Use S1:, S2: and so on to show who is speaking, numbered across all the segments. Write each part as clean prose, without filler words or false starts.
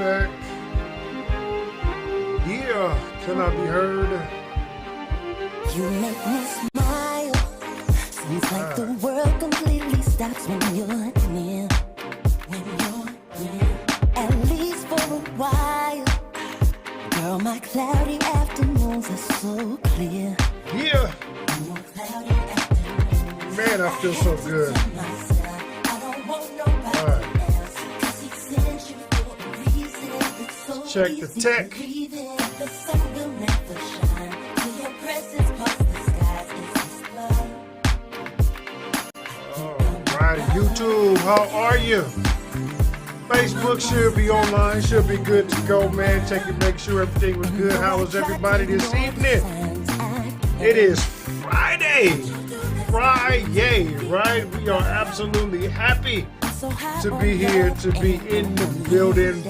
S1: check. Yeah, can I be heard?
S2: You make me smile. Seems like the world completely stops when you're near. At least for a while. Girl, my cloudy afternoons are so clear.
S1: Yeah. Man, I feel so good. All right. Check the tech. All right, YouTube, how are you? Facebook should be online, should be good to go, man. Check it, make sure everything was good. How was everybody this evening? It is Friday, right? We are absolutely happy to be here, to be in the building.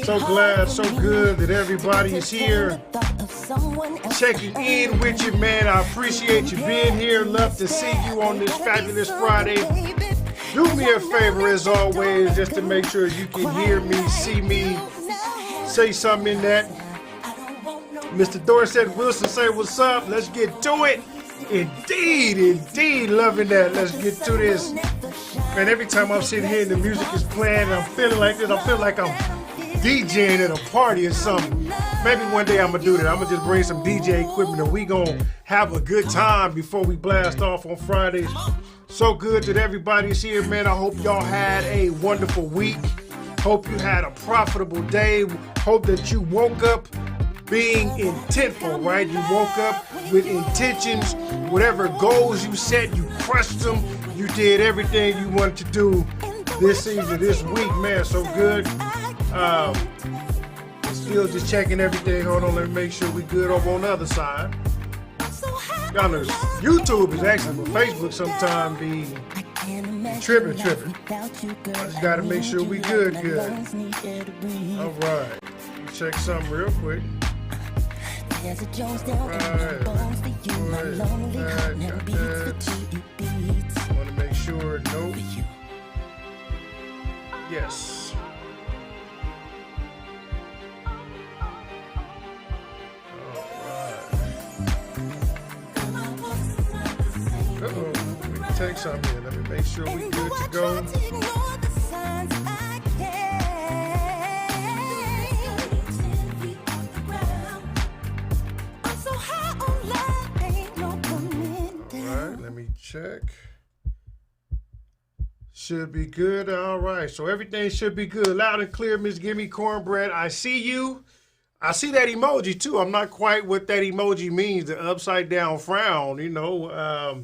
S1: So glad, so good that everybody is here, checking in with you, man. I appreciate you being here. Love to see you on this fabulous Friday. Do me a favor, as always, just to make sure you can hear me, see me, say something in that. Mr. Dorset Wilson, say what's up. Let's get to it. Indeed, loving that. Let's get to this. Man, every time I'm sitting here and the music is playing, I'm feeling like this. I feel like I'm DJing at a party or something. Maybe one day I'm gonna do that. I'm gonna just bring some DJ equipment and we gonna have a good time before we blast off on Fridays. So good that everybody's here, man. I hope y'all had a wonderful week. Hope you had a profitable day. Hope that you woke up being intentful, right? You woke up with intentions. Whatever goals you set, you crushed them. You did everything you wanted to do this season, this week, man. So good. Still just checking everything. Hold on, let me make sure we good over on the other side. Y'all know YouTube is actually, but Facebook sometimes be tripping. I just gotta make sure we good. All right, check something real quick. Right. Want to make sure, nope. Yes. Take something here. Let me make sure we good to go. Alright, let me check. Should be good. Alright, so everything should be good. Loud and clear, Miss Gimme Cornbread. I see you. I see that emoji too. I'm not quite what that emoji means, the upside down frown, you know.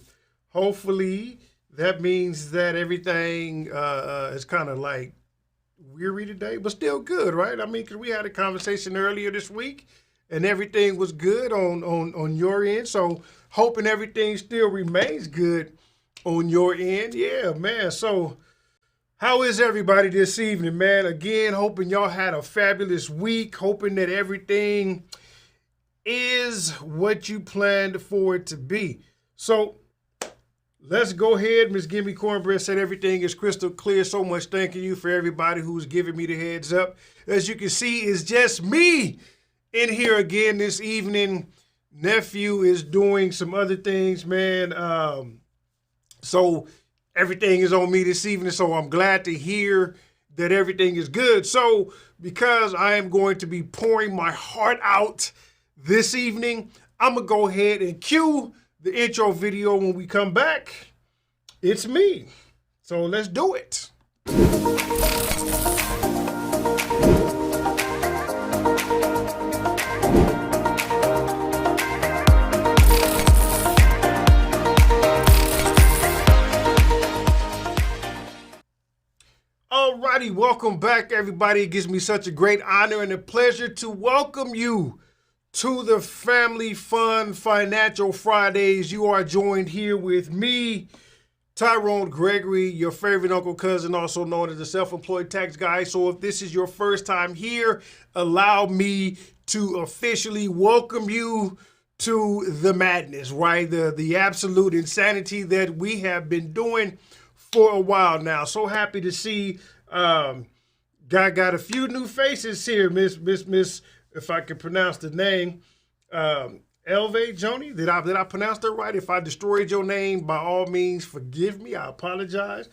S1: Hopefully that means that everything is kind of like weary today, but still good, right? I mean, because we had a conversation earlier this week and everything was good on your end. So hoping everything still remains good on your end. Yeah, man. So how is everybody this evening, man? Again, hoping y'all had a fabulous week, hoping that everything is what you planned for it to be. So let's go ahead. Miss Gimme Cornbread said everything is crystal clear. So much thanking you for everybody who's giving me the heads up. As you can see, it's just me in here again this evening. Nephew is doing some other things, man. So everything is on me this evening. So I'm glad to hear that everything is good. So because I am going to be pouring my heart out this evening, I'm going to go ahead and cue the intro video. When we come back, it's me. So let's do it. Alrighty, welcome back, everybody. It gives me such a great honor and a pleasure to welcome you to the Family Fun Financial Fridays. You are joined here with me, Tyrone Gregory, your favorite uncle cousin, also known as the self-employed tax guy. So if this is your first time here, allow me to officially welcome you to the madness, right? The absolute insanity that we have been doing for a while now. So happy to see Got a few new faces here, Miss, if I can pronounce the name, Elve Joni. Did I pronounce that right? If I destroyed your name, by all means, forgive me. I apologize.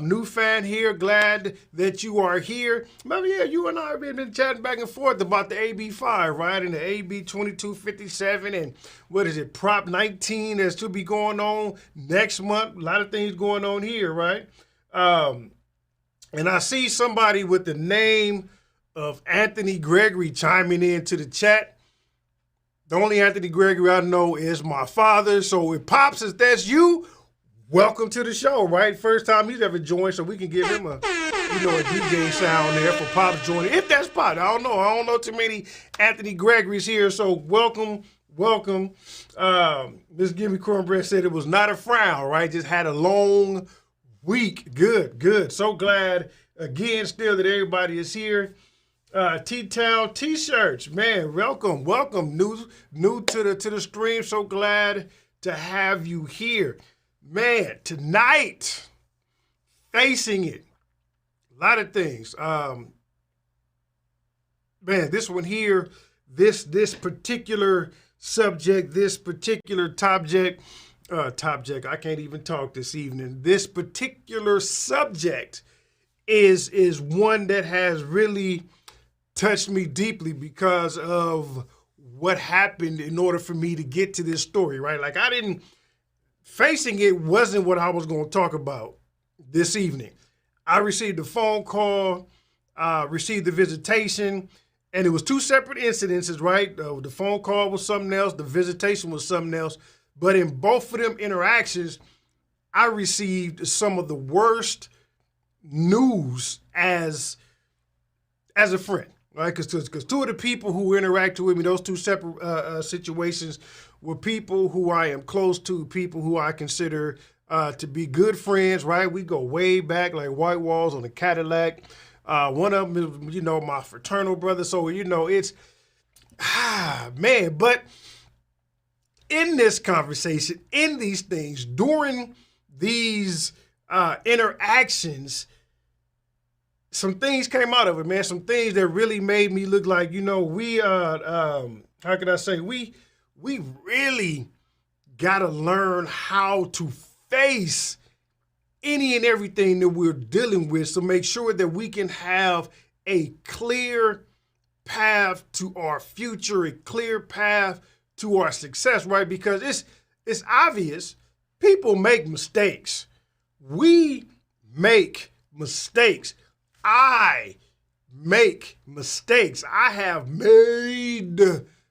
S1: New fan here. Glad that you are here. Remember, yeah, you and I have been chatting back and forth about the AB5, right? And the AB 2257 and what is it, Prop 19 that should be going on next month. A lot of things going on here, right? And I see somebody with the name of Anthony Gregory chiming into the chat. The only Anthony Gregory I know is my father. So if Pops, if that's you, welcome to the show, right? First time he's ever joined, so we can give him a DJ sound there for Pops joining. If that's Pops, I don't know too many Anthony Gregory's here, so welcome. Miss Gimme Cornbread said it was not a frown, right? Just had a long week. Good. So glad, again, still that everybody is here. T-Town T-shirts, man, welcome. New to the stream. So glad to have you here. Man, tonight, facing it, a lot of things. Man, this one here, this particular subject, this particular topject, I can't even talk this evening. This particular subject is one that has really touched me deeply because of what happened in order for me to get to this story, right? Like facing it wasn't what I was going to talk about this evening. I received a phone call, received the visitation, and it was two separate incidences, right? The phone call was something else, the visitation was something else. But in both of them interactions, I received some of the worst news as a friend, right? Because two of the people who interacted with me, those two separate situations, were people who I am close to, people who I consider to be good friends, right? We go way back, like white walls on a Cadillac. One of them is, my fraternal brother. So, it's, man, but in this conversation, in these things, during these interactions, some things came out of it, man. Some things that really made me look like, we, how can I say, we really got to learn how to face any and everything that we're dealing with, so make sure that we can have a clear path to our future, a clear path to our success, right? Because it's obvious people make mistakes. We make mistakes. I make mistakes. I have made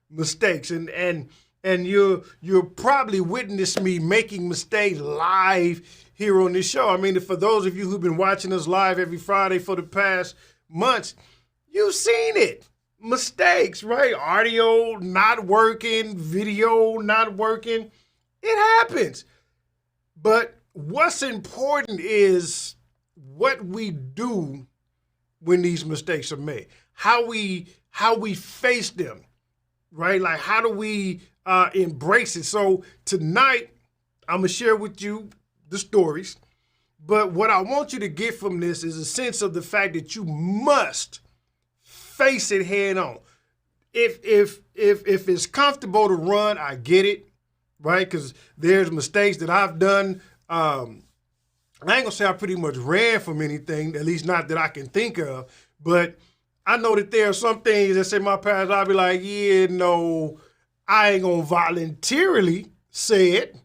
S1: mistakes, and you'll probably witness me making mistakes live here on this show. I mean, for those of you who've been watching us live every Friday for the past months, you've seen it. Mistakes, right? Audio not working, video not working. It happens. But what's important is what we do when these mistakes are made. How we face them, right? Like, how do we embrace it? So tonight, I'm going to share with you the stories. But what I want you to get from this is a sense of the fact that you must face it head on. If it's comfortable to run, I get it, right? Because there's mistakes that I've done. I ain't gonna say I pretty much ran from anything, at least not that I can think of. But I know that there are some things that say my past, I'll be like, yeah, no, I ain't gonna voluntarily say it.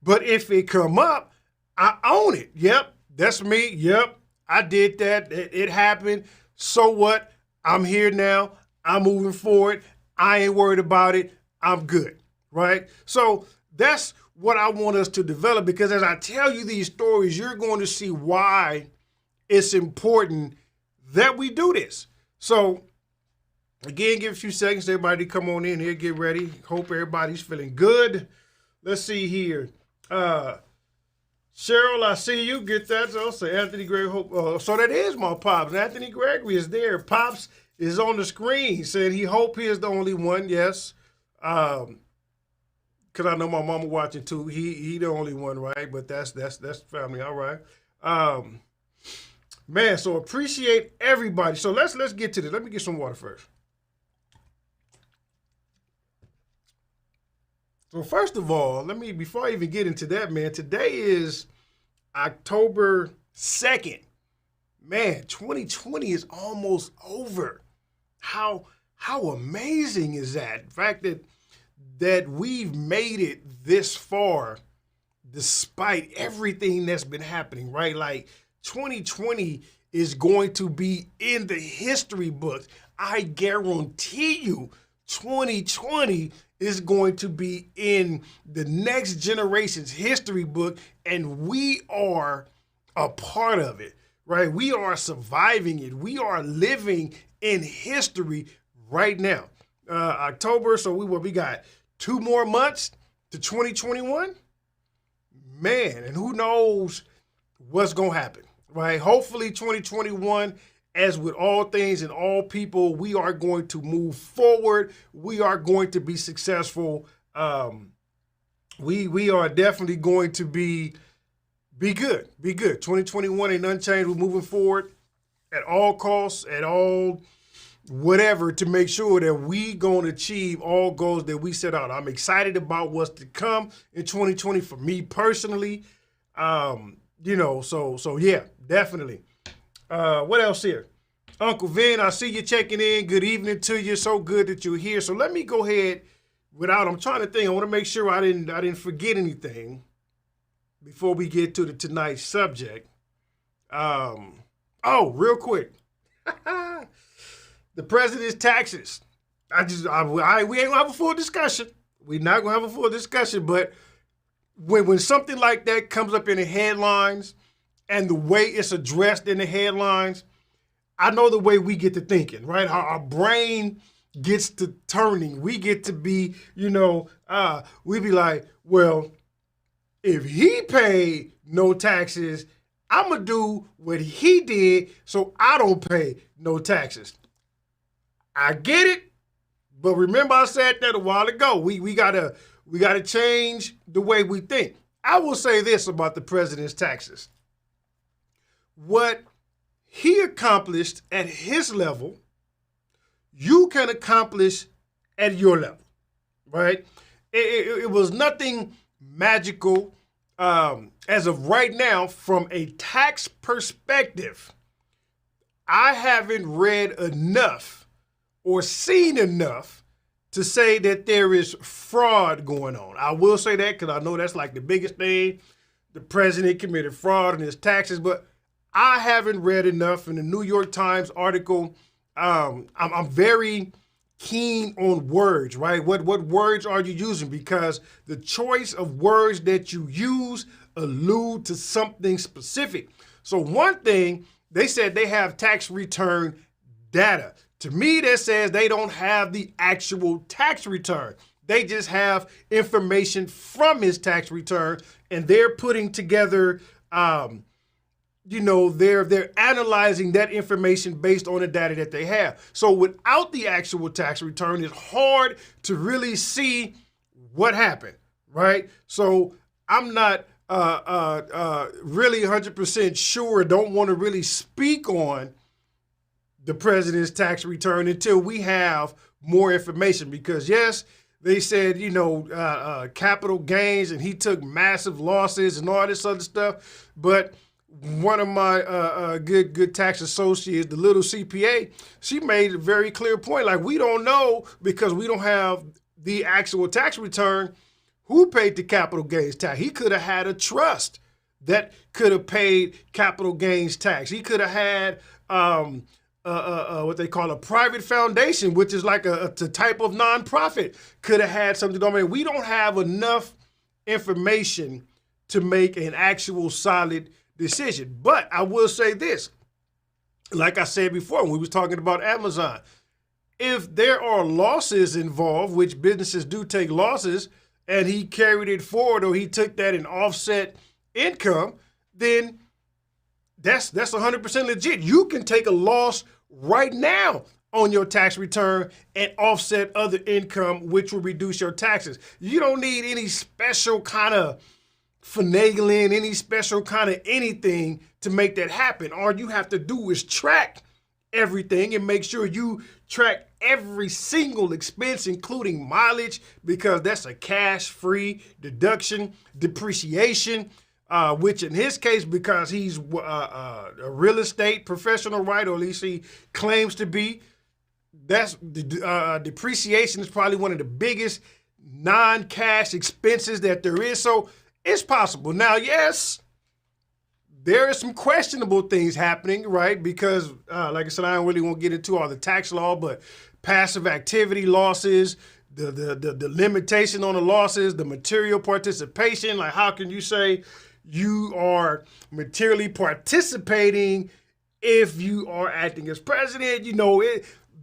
S1: But if it come up, I own it. Yep, that's me. Yep, I did that. It happened. So what? I'm here now. I'm moving forward. I ain't worried about it. I'm good, right? So that's what I want us to develop, because as I tell you these stories, you're going to see why it's important that we do this. So again, give a few seconds to everybody to come on in here, get ready. Hope everybody's feeling good. Let's see here. Cheryl, I see you. Get that. Also, Anthony Gregory. So that is my Pops. Anthony Gregory is there. Pops is on the screen saying he hope he is the only one. Yes. Because I know my mama watching too. He the only one, right? But that's family. All right. Man, so appreciate everybody. So let's get to this. Let me get some water first. So first of all, before I even get into that, man, today is October 2nd. Man, 2020 is almost over. How amazing is that? The fact that we've made it this far despite everything that's been happening, right? Like 2020 is going to be in the history books. I guarantee you 2020 is going to be in the next generation's history book, and we are a part of it, right? We are surviving it. We are living in history right now. October, so we got 2 more months to 2021. Man, and who knows what's going to happen, right? Hopefully 2021, as with all things and all people, we are going to move forward. We are going to be successful. We are definitely going to be good. Be good. 2021 ain't unchanged. We're moving forward at all costs, at all whatever, to make sure that we going to achieve all goals that we set out. I'm excited about what's to come in 2020 for me personally. So yeah, definitely. What else here? Uncle Vin, I see you checking in. Good evening to you. So good that you're here. So let me go ahead I'm trying to think. I want to make sure I didn't forget anything before we get to tonight's subject. Real quick. The president's taxes. We ain't gonna have a full discussion. We're not gonna have a full discussion, but when something like that comes up in the headlines and the way it's addressed in the headlines, I know the way we get to thinking, right? Our brain gets to turning. We get to be, we be like, well, if he paid no taxes, I'm going to do what he did so I don't pay no taxes. I get it, but remember I said that a while ago. We gotta change the way we think. I will say this about the president's taxes. What he accomplished at his level, you can accomplish at your level, right? It was nothing magical. As of right now, from a tax perspective, I haven't read enough or seen enough to say that there is fraud going on. I will say that because I know that's like the biggest thing. The president committed fraud in his taxes, but I haven't read enough. In the New York Times article, I'm very keen on words, right? What words are you using? Because the choice of words that you use allude to something specific. So one thing, they said they have tax return data. To me, that says they don't have the actual tax return. They just have information from his tax return, and they're putting together, they're analyzing that information based on the data that they have. So without the actual tax return, it's hard to really see what happened, right? So I'm not really 100% sure, don't want to really speak on the president's tax return until we have more information, because yes, they said, capital gains and he took massive losses and all this other stuff. But one of my good tax associates, the little CPA, she made a very clear point. Like, we don't know, because we don't have the actual tax return, who paid the capital gains tax. He could have had a trust that could have paid capital gains tax. He could have had what they call a private foundation, which is like a type of nonprofit, could have had something. I mean, we don't have enough information to make an actual solid decision. But I will say this, like I said before, when we was talking about Amazon, if there are losses involved, which businesses do take losses, and he carried it forward, or he took that in offset income, then that's 100% legit. You can take a loss right now on your tax return and offset other income, which will reduce your taxes. You don't need any special kind of finagling, any special kind of anything to make that happen. All you have to do is track everything and make sure you track every single expense, including mileage, because that's a cash-free deduction, depreciation, which in his case, because he's a real estate professional, right, or at least he claims to be, that's depreciation is probably one of the biggest non-cash expenses that there is. So it's possible. Now, yes, there are some questionable things happening, right? Because, like I said, I don't really want to get into all the tax law, but passive activity losses, the limitation on the losses, the material participation. Like, how can you say you are materially participating if you are acting as president? You know,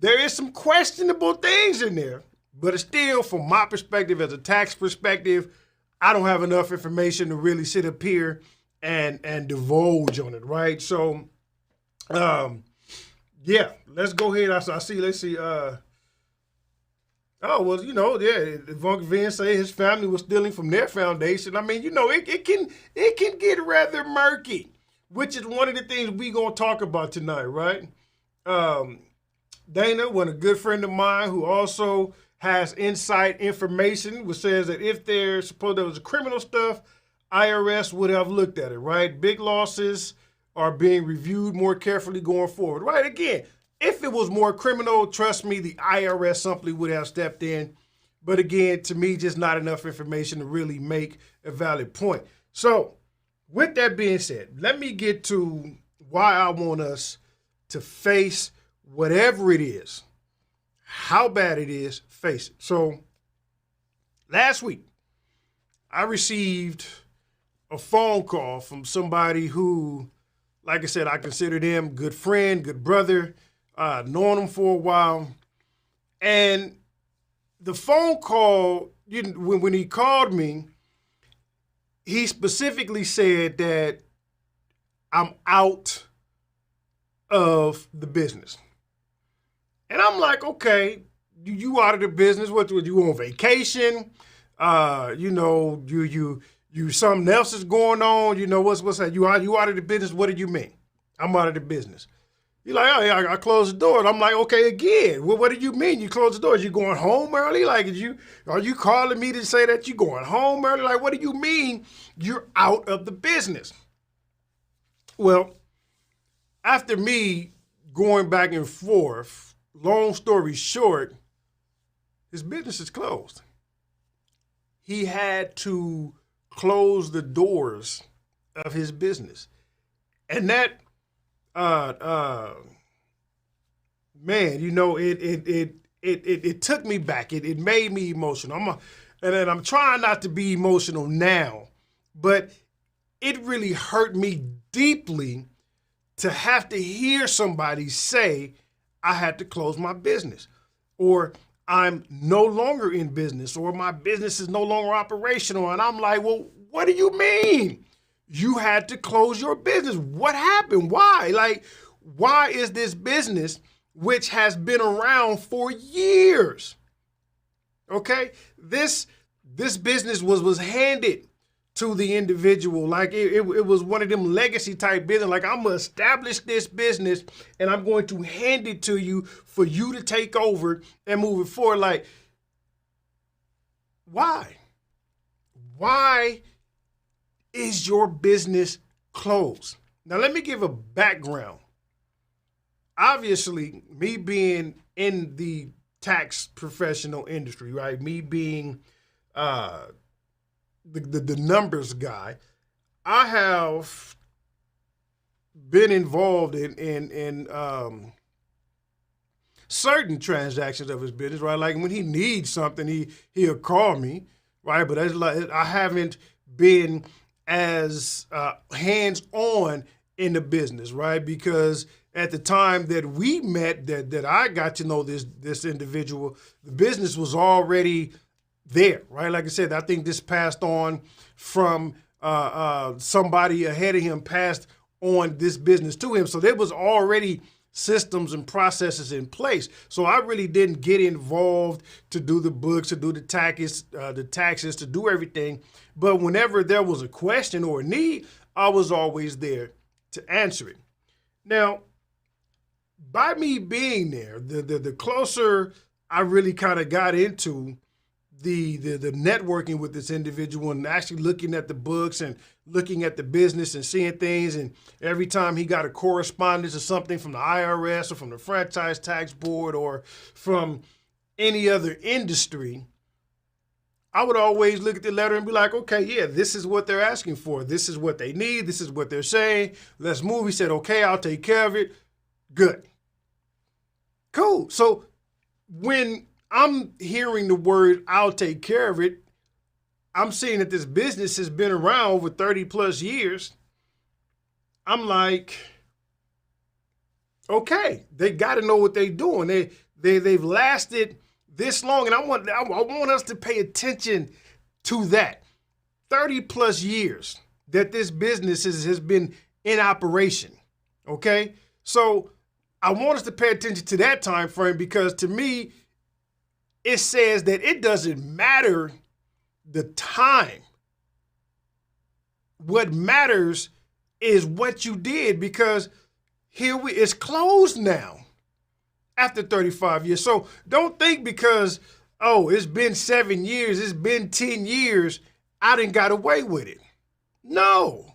S1: there is some questionable things in there, but it's still, from my perspective, as a tax perspective, I don't have enough information to really sit up here and divulge on it, right? So, yeah, let's go ahead. Let's see. Oh, well, you know, yeah, Vunk Vin say his family was stealing from their foundation. I mean, you know, it can get rather murky, which is one of the things we gonna talk about tonight, right? Dana, one a good friend of mine who also has inside information, which says that if there was criminal stuff, IRS would have looked at it, right? Big losses are being reviewed more carefully going forward, right? Again, if it was more criminal, trust me, the IRS simply would have stepped in. But again, to me, just not enough information to really make a valid point. So with that being said, let me get to why I want us to face whatever it is, how bad it is, face it. So last week, I received a phone call from somebody who, like I said, I consider them good friend, good brother, known him for a while. And the phone call, when he called me, he specifically said that I'm out of the business. And I'm like, okay, you out of the business? What, you on vacation? You know, you something else is going on? You know, what's that? You out of the business? What do you mean? I'm out of the business. You're like, oh yeah, I closed the door. And I'm like, okay, again, well, what do you mean you closed the door? You going home early? Like, are you calling me to say that you going home early? Like, what do you mean you're out of the business? Well, after me going back and forth, long story short, his business is closed. He had to close the doors of his business. And that, man, you know, it took me back. It made me emotional. And I'm trying not to be emotional now, but it really hurt me deeply to have to hear somebody say I had to close my business, or I'm no longer in business, or my business is no longer operational. And I'm like, well, what do you mean you had to close your business? What happened? Why? Like, why is this business, which has been around for years, okay? This business was handed to the individual. Like it was one of them legacy type business. Like, I'm gonna establish this business and I'm going to hand it to you for you to take over and move it forward. Like, why? Why is your business closed? Now, let me give a background. Obviously, me being in the tax professional industry, right? Me being the numbers guy, I have been involved in certain transactions of his business, right? Like when he needs something, he'll call me, right? But I haven't been as hands-on in the business, right? Because at the time that we met, that I got to know this individual, the business was already there, right? Like I said, I think this passed on from somebody ahead of him, passed on this business to him. So there was already systems and processes in place. So I really didn't get involved to do the books, to do the taxes, to do everything. But whenever there was a question or a need, I was always there to answer it. Now, by me being there, the closer I really kind of got into the networking with this individual and actually looking at the books and looking at the business and seeing things, and every time he got a correspondence or something from the IRS or from the franchise tax board or from any other industry, I would always look at the letter and be like, okay, yeah, this is what they're asking for. This is what they need. This is what they're saying. Let's move. He said, okay, I'll take care of it. Good. Cool. So when I'm hearing the word, I'll take care of it, I'm seeing that this business has been around over 30 plus years. I'm like, okay, they got to know what they're doing. They've lasted this long, and I want us to pay attention to that. 30 plus years that this business has been in operation, okay? So I want us to pay attention to that time frame, because to me, it says that it doesn't matter the time. What matters is what you did, because it's closed now after 35 years. So don't think because, oh, it's been 7 years, it's been 10 years, I done got away with it. No,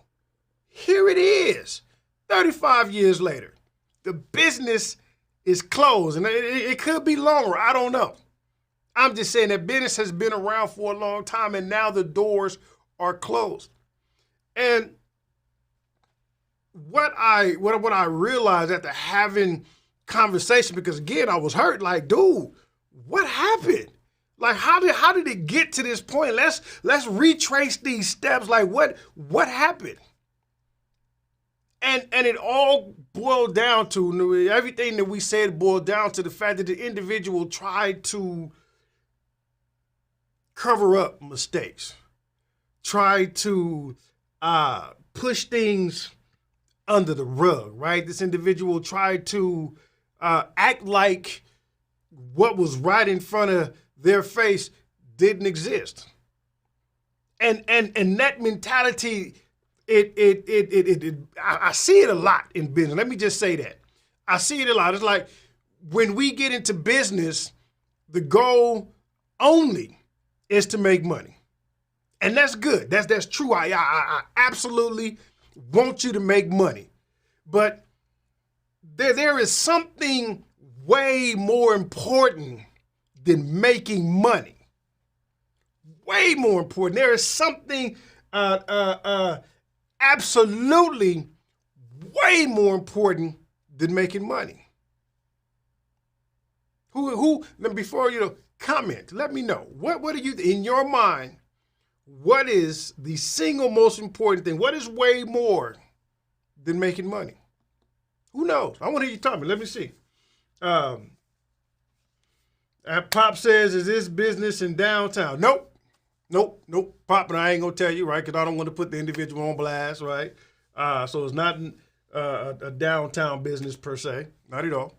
S1: here it is, 35 years later. The business is closed, and it could be longer, I don't know. I'm just saying that business has been around for a long time, and now the doors are closed. And what I realized after having conversation, because again, I was hurt, like, dude, what happened? Like, how did it get to this point? Let's retrace these steps. Like, what happened? And it all boiled down to, everything that we said boiled down to the fact that the individual tried to cover up mistakes, tried to push things under the rug, right? This individual tried to act like what was right in front of their face didn't exist. And that mentality, I see it a lot in business. Let me just say that. I see it a lot. It's like when we get into business, the goal only is to make money. And that's good. That's true. I absolutely want you to make money. But there is something way more important than making money. Way more important. There is something absolutely way more important than making money. Before comment, let me know. What are you, in your mind, what is the single most important thing? What is way more than making money? Who knows? I want to hear you tell me. Let me see. Pop says, is this business in downtown? Nope. Pop, and I ain't going to tell you, right, because I don't want to put the individual on blast, right? So it's not a downtown business per se. Not at all.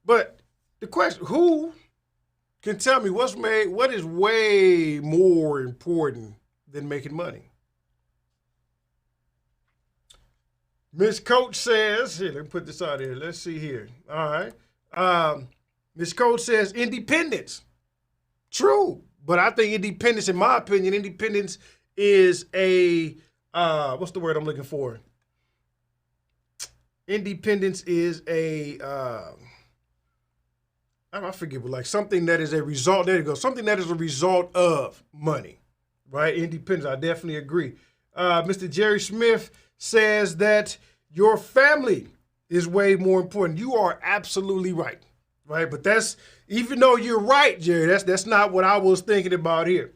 S1: But the question, who can tell me what is way more important than making money? Miss Coach says, here, let me put this out here. Let's see here. All right. Miss Coach says independence. True. But I think independence, in my opinion, independence is a, what's the word I'm looking for? Independence is a, I forget, but like something that is a result, there you go, something that is a result of money, right? Independence, I definitely agree. Mr. Jerry Smith says that your family is way more important. You are absolutely right, right? But that's, even though you're right, Jerry, that's not what I was thinking about here.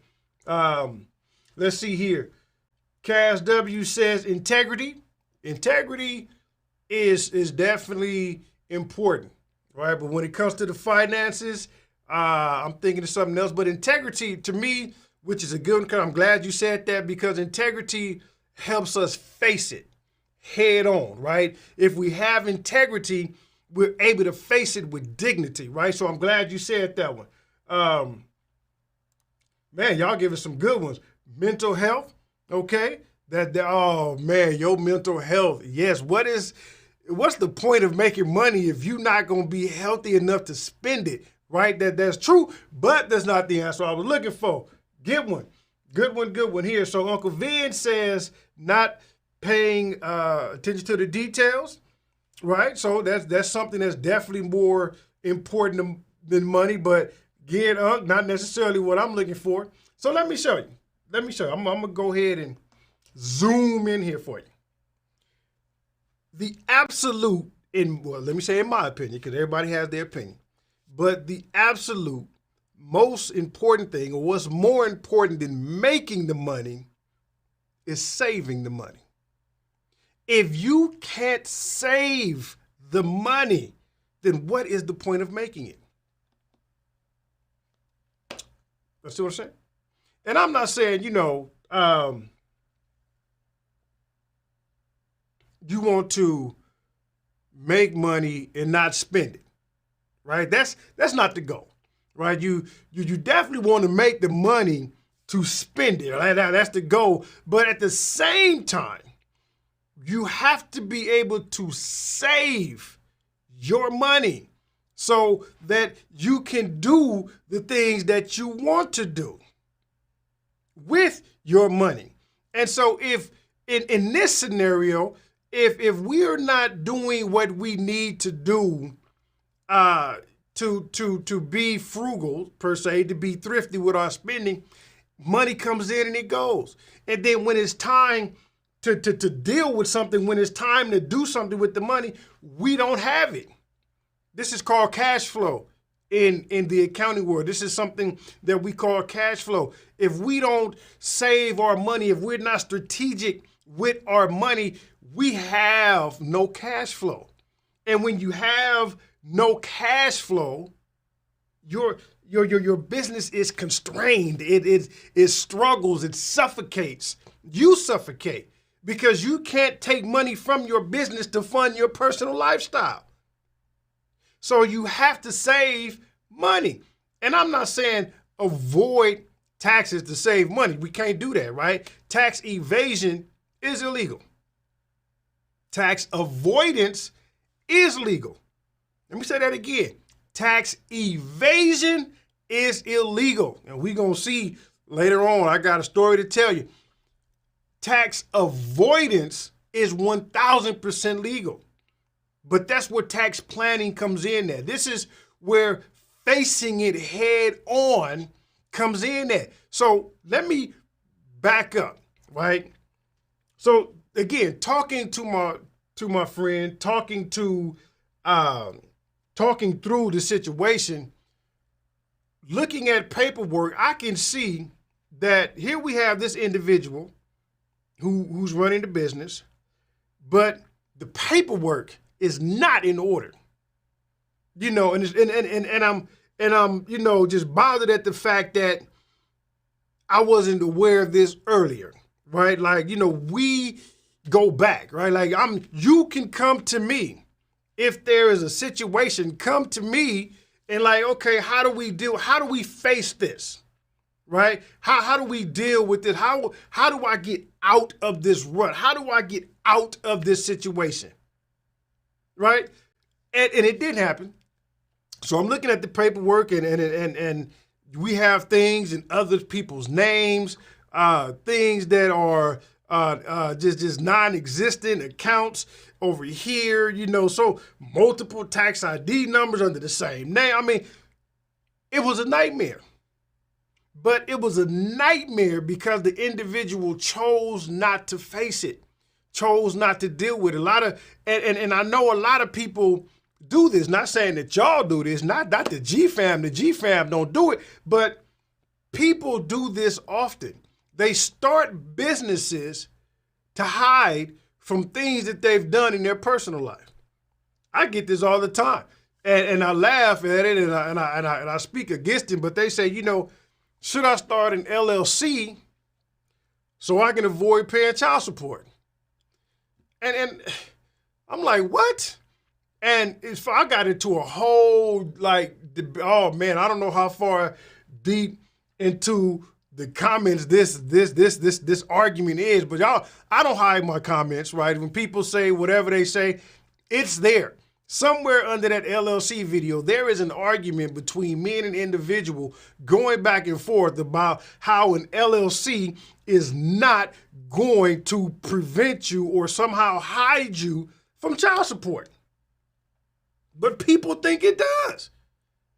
S1: Let's see here. Cass W says integrity. Integrity is definitely important, right? But when it comes to the finances, I'm thinking of something else. But integrity, to me, which is a good one, I'm glad you said that, because integrity helps us face it, head on, right? If we have integrity, we're able to face it with dignity, right? So I'm glad you said that one. Man, y'all giving some good ones. Mental health, okay? Oh man, your mental health. Yes, what's the point of making money if you're not gonna be healthy enough to spend it, right? That's true, but that's not the answer I was looking for. Get one. Good one here. So Uncle Vin says not paying attention to the details, right? So that's something that's definitely more important than money, but again, not necessarily what I'm looking for. So let me show you. I'm gonna go ahead and zoom in here for you. The absolute, let me say in my opinion, because everybody has their opinion, but the absolute most important thing, or what's more important than making the money, is saving the money. If you can't save the money, then what is the point of making it? That's what I'm saying. And I'm not saying, you want to make money and not spend it, right? That's not the goal, right? You definitely want to make the money to spend it, right? That's the goal. But at the same time, you have to be able to save your money so that you can do the things that you want to do with your money. And so if in this scenario, if we are not doing what we need to do to be frugal, per se, to be thrifty with our spending, money comes in and it goes. And then when it's time to deal with something, when it's time to do something with the money, we don't have it. This is called cash flow in the accounting world. This is something that we call cash flow. If we don't save our money, if we're not strategic with our money, we have no cash flow. And when you have no cash flow, your business is constrained. It struggles. It suffocates. You suffocate because you can't take money from your business to fund your personal lifestyle. So you have to save money. And I'm not saying avoid taxes to save money. We can't do that, right? Tax evasion is illegal. Tax avoidance is legal. Let me say that again. Tax evasion is illegal. And we're going to see later on, I got a story to tell you. Tax avoidance is 1,000% legal. But that's where tax planning comes in at. This is where facing it head on comes in at. So let me back up, right? So again, talking to my friend, talking through the situation, looking at paperwork, I can see that here we have this individual who's running the business, but the paperwork is not in order, and I'm just bothered at the fact that I wasn't aware of this earlier, right? Like, we go back, right? Like you can come to me if there is a situation, come to me and like, okay, how do we face this? Right? How do we deal with it? How do I get out of this rut? How do I get out of this situation? Right? And it didn't happen. So I'm looking at the paperwork and we have things in other people's names, things that are just non-existent accounts over here, so multiple tax ID numbers under the same name. I mean, it was a nightmare. But it was a nightmare because the individual chose not to face it, chose not to deal with it. And I know a lot of people do this, not saying that y'all do this, not the G-Fam don't do it, but people do this often. They start businesses to hide from things that they've done in their personal life. I get this all the time, and I laugh at it, and I speak against it, but they say, should I start an LLC so I can avoid paying child support? And I'm like, what? And I got into a whole oh man, I don't know how far deep into the comments this argument is, but y'all, I don't hide my comments, right? When people say whatever they say, it's there. Somewhere under that LLC video, there is an argument between me and an individual going back and forth about how an LLC is not going to prevent you or somehow hide you from child support. But people think it does.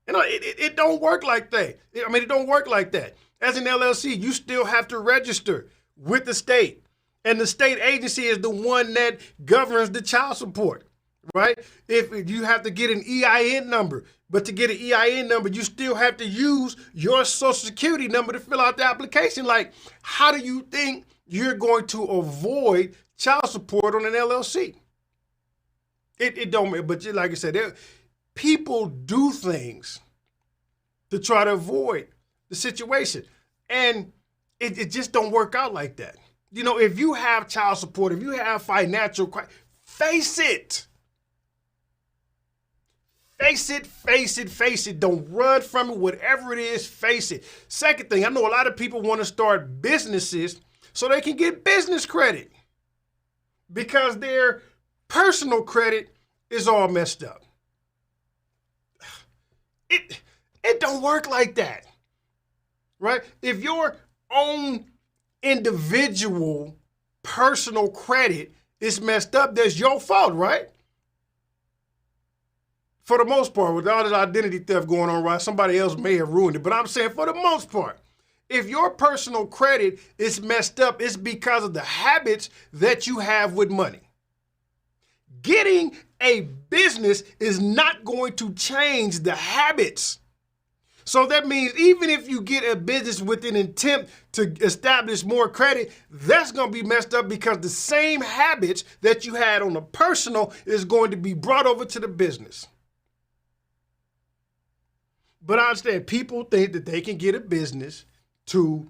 S1: You know, it don't work like that. I mean, it don't work like that. As an LLC, you still have to register with the state. And the state agency is the one that governs the child support, right? If you have to get an EIN number, but to get an EIN number, you still have to use your social security number to fill out the application. Like, how do you think you're going to avoid child support on an LLC? It don't, but like I said, people do things to try to avoid the situation. And it just don't work out like that. You know, if you have child support, if you have financial crisis, face it. Face it. Don't run from it. Whatever it is, face it. Second thing, I know a lot of people want to start businesses so they can get business credit because their personal credit is all messed up. It don't work like that, right? If your own individual personal credit is messed up, that's your fault, right? For the most part, with all this identity theft going on, right, somebody else may have ruined it. But I'm saying for the most part, if your personal credit is messed up, it's because of the habits that you have with money. Getting a business is not going to change the habits. So that means even if you get a business with an intent to establish more credit, that's going to be messed up because the same habits that you had on the personal is going to be brought over to the business. But I understand people think that they can get a business to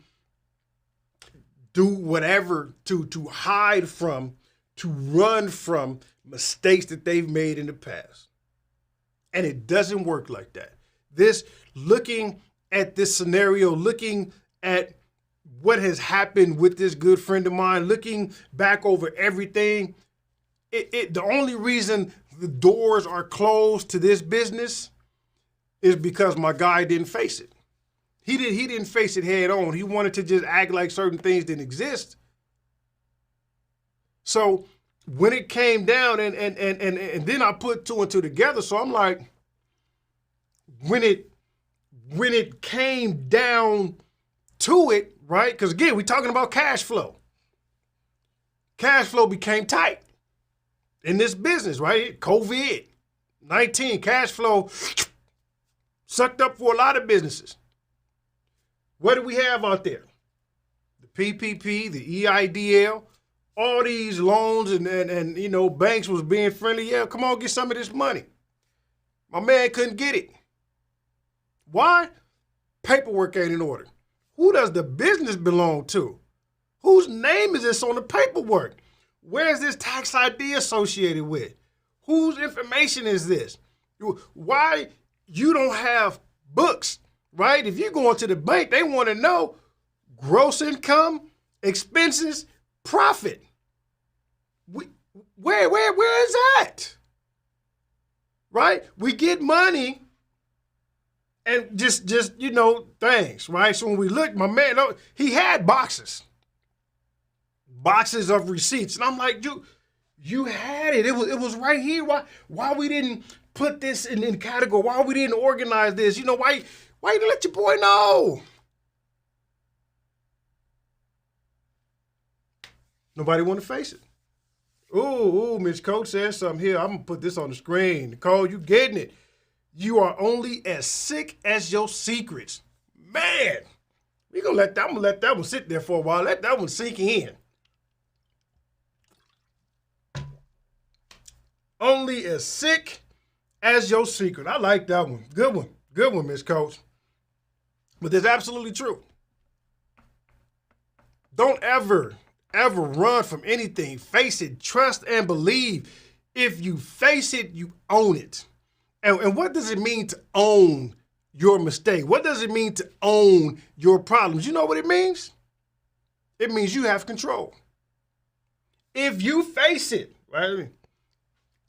S1: do whatever, to hide from, to run from mistakes that they've made in the past. And it doesn't work like that. Looking at this scenario, looking at what has happened with this good friend of mine, looking back over everything, the only reason the doors are closed to this business is because my guy didn't face it. He didn't face it head on. He wanted to just act like certain things didn't exist. So when it came down and then I put two and two together, so I'm like, when it came down to it, right? Because again, we're talking about cash flow. Cash flow became tight in this business, right? COVID-19, cash flow sucked up for a lot of businesses. What do we have out there? The PPP, the EIDL, all these loans and you know, banks was being friendly. Yeah, come on, get some of this money. My man couldn't get it. Why? Paperwork ain't in order. Who does the business belong to? Whose name is this on the paperwork? Where is this tax ID associated with? Whose information is this? Why you don't have books, right? If you go into the bank, they want to know gross income, expenses, profit. Where is that? Right? We get money and just you know, things, right? So when we look, my man, he had boxes of receipts. And I'm like, you had it. It was right here. Why we didn't put this in category? Why we didn't organize this? You know, why you didn't let your boy know? Nobody want to face it. Ooh, Miss Coach says something here. I'm going to put this on the screen. Nicole, you getting it. You are only as sick as your secrets. Man, I'm going to let that one sit there for a while. Let that one sink in. Only as sick as your secret. I like that one. Good one. Good one, Miss Coach. But that's absolutely true. Don't ever, ever run from anything, face it, trust and believe. If you face it, you own it. And what does it mean to own your mistake? What does it mean to own your problems? You know what it means? It means you have control. If you face it, right?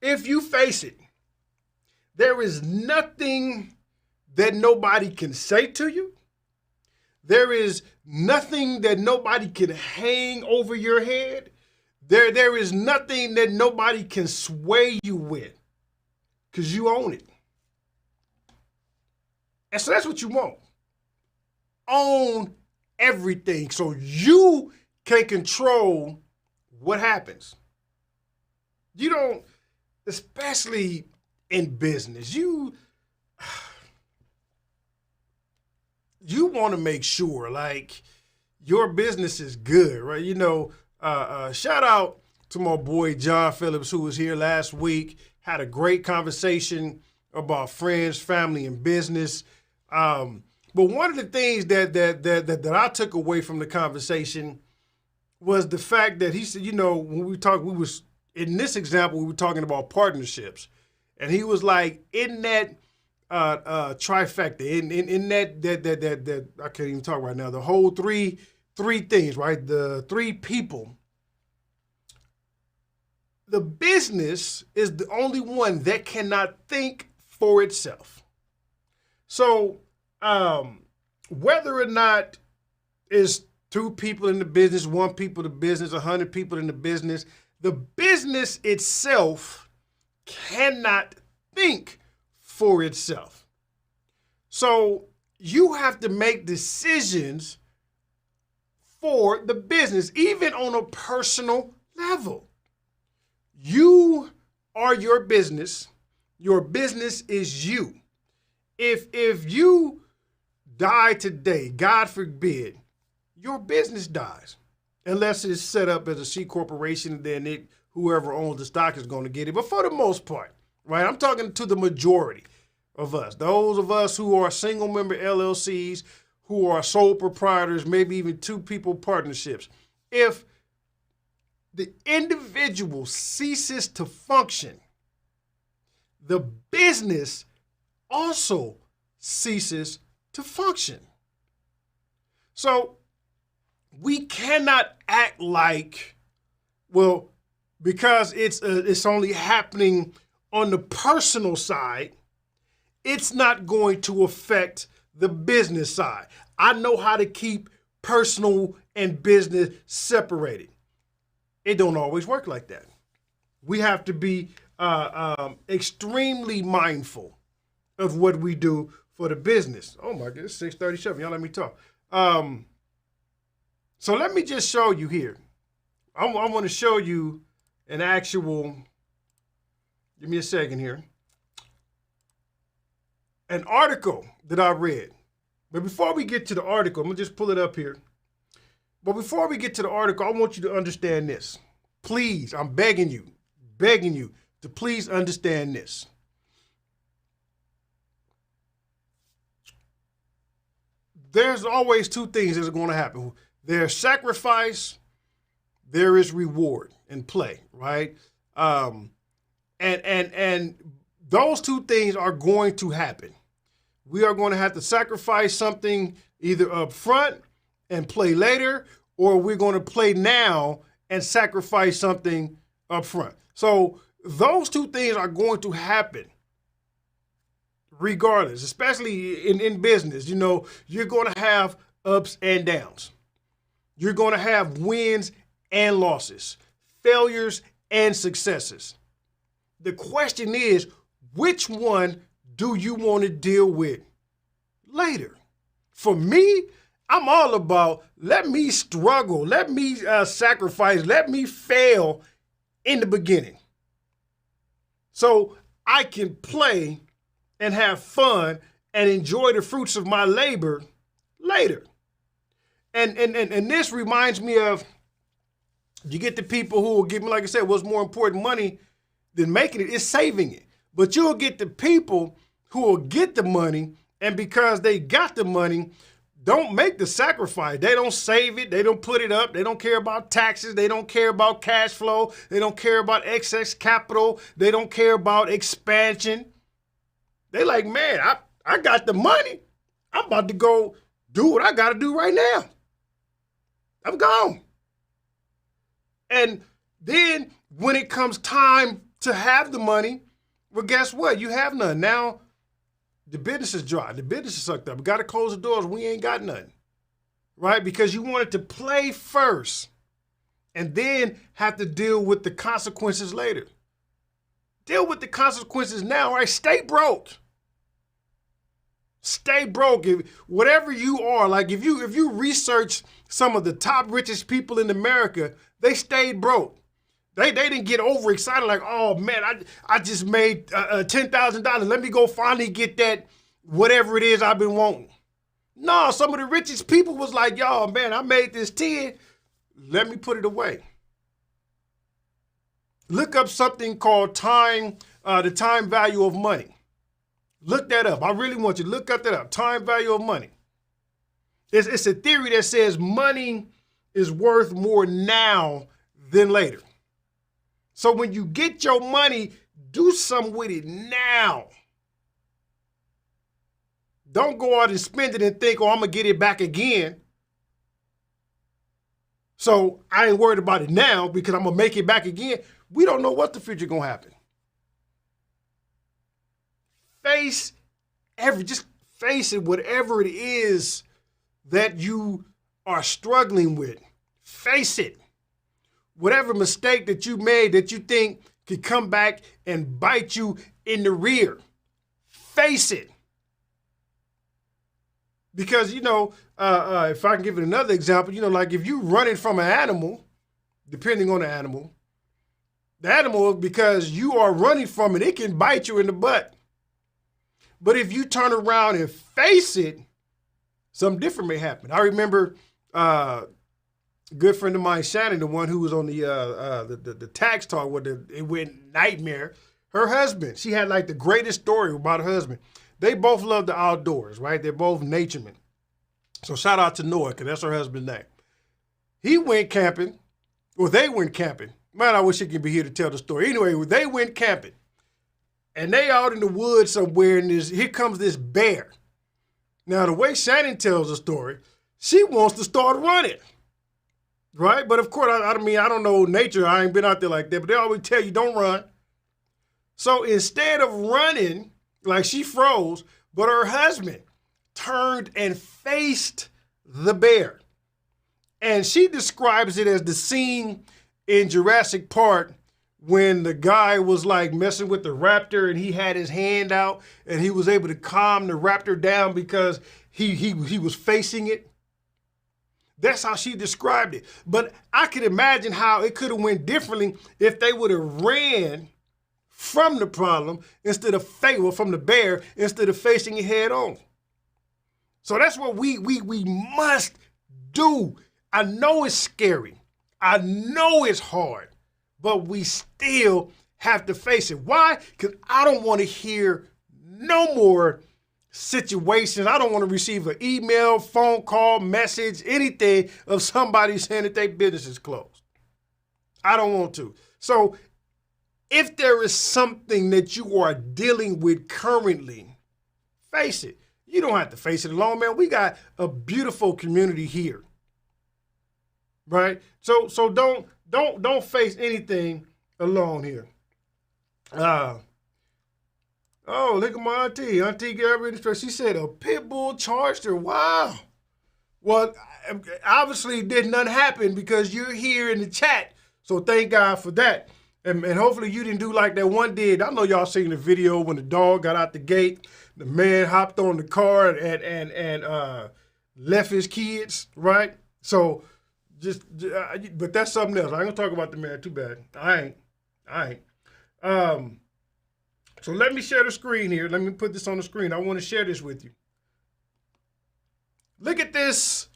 S1: If you face it, there is nothing that nobody can say to you. There is nothing that nobody can hang over your head. There is nothing that nobody can sway you with, because you own it. And so that's what you want. Own everything so you can control what happens. You don't, especially in business, you want to make sure like your business is good, right? You know, shout out to my boy John Phillips, who was here last week, had a great conversation about friends, family, and business. But one of the things that I took away from the conversation was the fact that he said, you know, when we was in this example, we were talking about partnerships, and he was like, in that trifecta, in that I can't even talk right now, the whole three things, right? The three people. The business is the only one that cannot think for itself. So whether or not it's 2 people in the business, 1 people in the business, 100 people in the business itself cannot think for itself. So you have to make decisions for the business, even on a personal level. You are your business. Your business is you. If you die today, God forbid, your business dies. Unless it's set up as a C corporation, then whoever owns the stock is going to get it. But for the most part, right, I'm talking to the majority of us, those of us who are single member LLCs, who are sole proprietors, maybe even 2 people partnerships. If the individual ceases to function, the business also ceases to function. So we cannot act like, well, because it's only happening on the personal side, it's not going to affect the business side. I know how to keep personal and business separated. It don't always work like that. We have to be extremely mindful of what we do for the business. Oh my goodness, 6:37. Y'all let me talk. So let me just show you here. I want to show you an actual, give me a second here, an article that I read. But before we get to the article, I'm going to just pull it up here. But before we get to the article, I want you to understand this. Please, I'm begging you to please understand this. There's always 2 things that are going to happen. There's sacrifice, there is reward in play, right? And those 2 things are going to happen. We are going to have to sacrifice something either up front and play later, or we're going to play now and sacrifice something up front. So those 2 things are going to happen regardless, especially in business. You know, you're going to have ups and downs. You're going to have wins and losses, failures and successes. The question is, which one do you want to deal with later? For me, I'm all about let me struggle, let me sacrifice, let me fail in the beginning, so I can play and have fun and enjoy the fruits of my labor later. And this reminds me of, you get the people who will give me, like I said, what's more important, money than making it is saving it. But you'll get the people who will get the money, and because they got the money, don't make the sacrifice. They don't save it. They don't put it up. They don't care about taxes. They don't care about cash flow. They don't care about excess capital. They don't care about expansion. They like, man, I got the money. I'm about to go do what I got to do right now. I'm gone. And then when it comes time to have the money, well, guess what? You have none. Now, the business is dry. The business is sucked up. We got to close the doors. We ain't got nothing, right? Because you wanted to play first and then have to deal with the consequences later. Deal with the consequences now, right? Stay broke. Stay broke. Whatever you are, like if you research some of the top richest people in America, they stayed broke. They didn't get overexcited like, oh man, I just made $10,000. Let me go finally get that whatever it is I've been wanting. No, some of the richest people was like, y'all, man, I made this 10. Let me put it away. Look up something called time, the time value of money. Look that up. I really want you to look up that up. Time value of money. It's a theory that says money is worth more now than later. So when you get your money, do something with it now. Don't go out and spend it and think, oh, I'm going to get it back again. So I ain't worried about it now because I'm going to make it back again. We don't know what the future going to happen. Just face it, whatever it is that you are struggling with. Face it. Whatever mistake that you made that you think could come back and bite you in the rear. Face it. Because, if I can give it another example, like if you're running from an animal, depending on the animal, because you are running from it, it can bite you in the butt. But if you turn around and face it, something different may happen. I remember a good friend of mine, Shannon, the one who was on the tax talk with it went nightmare. Her husband, she had like the greatest story about her husband. They both love the outdoors, right? They're both naturemen. So shout out to Noah, because that's her husband's name. He went camping, or they went camping. Man, I wish he could be here to tell the story. Anyway, they went camping. And they out in the woods somewhere, and here comes this bear. Now, the way Shannon tells the story, she wants to start running, right? But of course, I don't know nature. I ain't been out there like that, but they always tell you don't run. So instead of running, like she froze, but her husband turned and faced the bear. And she describes it as the scene in Jurassic Park when the guy was like messing with the raptor and he had his hand out and he was able to calm the raptor down because he was facing it. That's how she described it. But I could imagine how it could have went differently if they would have ran from the problem instead of from the bear instead of facing it head on. So that's what we must do. I know it's scary. I know it's hard. But we still have to face it. Why? Because I don't want to hear no more situations. I don't want to receive an email, phone call, message, anything of somebody saying that their business is closed. I don't want to. So if there is something that you are dealing with currently, face it. You don't have to face it alone, man. We got a beautiful community here, right? So don't face anything alone here. Oh, look at my auntie. Auntie got ready to. She said a pit bull charged her. Wow. Well, obviously did nothing happen because you're here in the chat. So thank God for that. And hopefully you didn't do like that one did. I know y'all seen the video when the dog got out the gate. The man hopped on the car and left his kids, right? So but that's something else. I ain't gonna talk about the man too bad. I ain't. So let me share the screen here. Let me put this on the screen. I want to share this with you. Look at this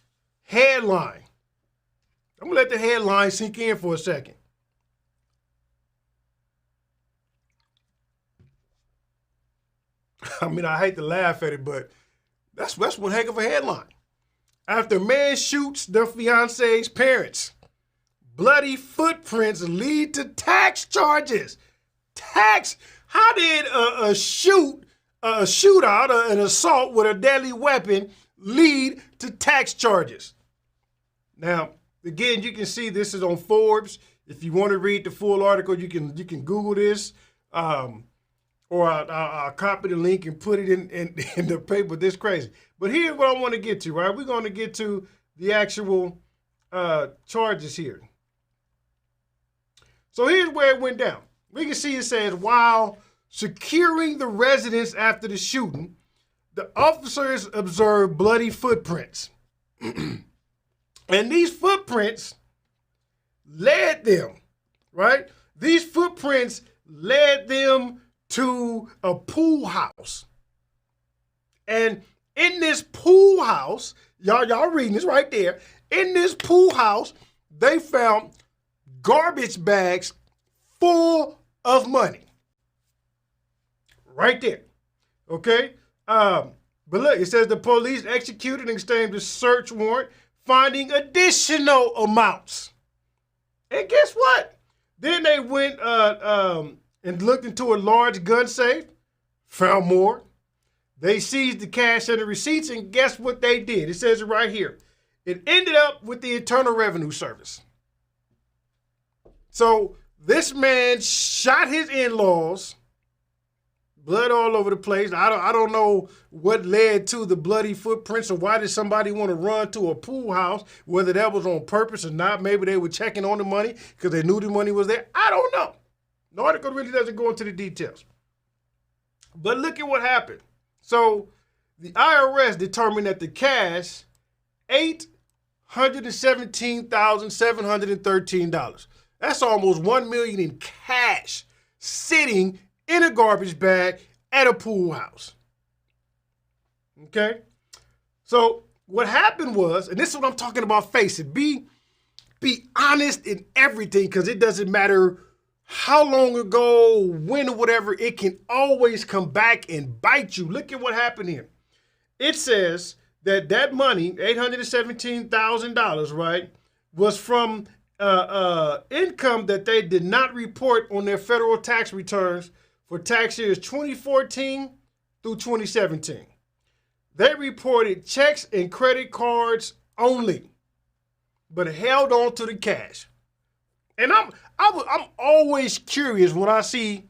S1: headline. I'm gonna let the headline sink in for a second. I mean, I hate to laugh at it, but that's one heck of a headline. After man shoots the fiance's parents. Bloody footprints lead to tax charges. How did a shootout, an assault with a deadly weapon lead to tax charges? Now, again, you can see this is on Forbes. If you want to read the full article, you can Google this, or I'll copy the link and put it in the paper. This is crazy. But here's what I want to get to, right? We're going to get to the actual charges here. So here's where it went down. We can see it says, while securing the residence after the shooting, the officers observed bloody footprints. And these footprints led them, right? These footprints led them to a pool house. And in this pool house, y'all reading this right there. In this pool house, they found garbage bags full of money. Right there. Okay? But look, it says the police executed and exchanged a search warrant, finding additional amounts. And guess what? Then they went and looked into a large gun safe, found more. They seized the cash and the receipts, and guess what they did? It says it right here. It ended up with the Internal Revenue Service. So this man shot his in-laws, blood all over the place. I don't know what led to the bloody footprints, or why did somebody want to run to a pool house, whether that was on purpose or not. Maybe they were checking on the money because they knew the money was there. I don't know. The article really doesn't go into the details. But look at what happened. So the IRS determined that the cash, $817,713. That's almost $1 million in cash sitting in a garbage bag at a pool house. Okay? So what happened was, and this is what I'm talking about, face it, be honest in everything, because it doesn't matter how long ago, when, or whatever, it can always come back and bite you. Look at what happened here. It says that money, $817,000, right, was from income that they did not report on their federal tax returns for tax years 2014 through 2017. They reported checks and credit cards only, but held on to the cash. And I'm always curious when I see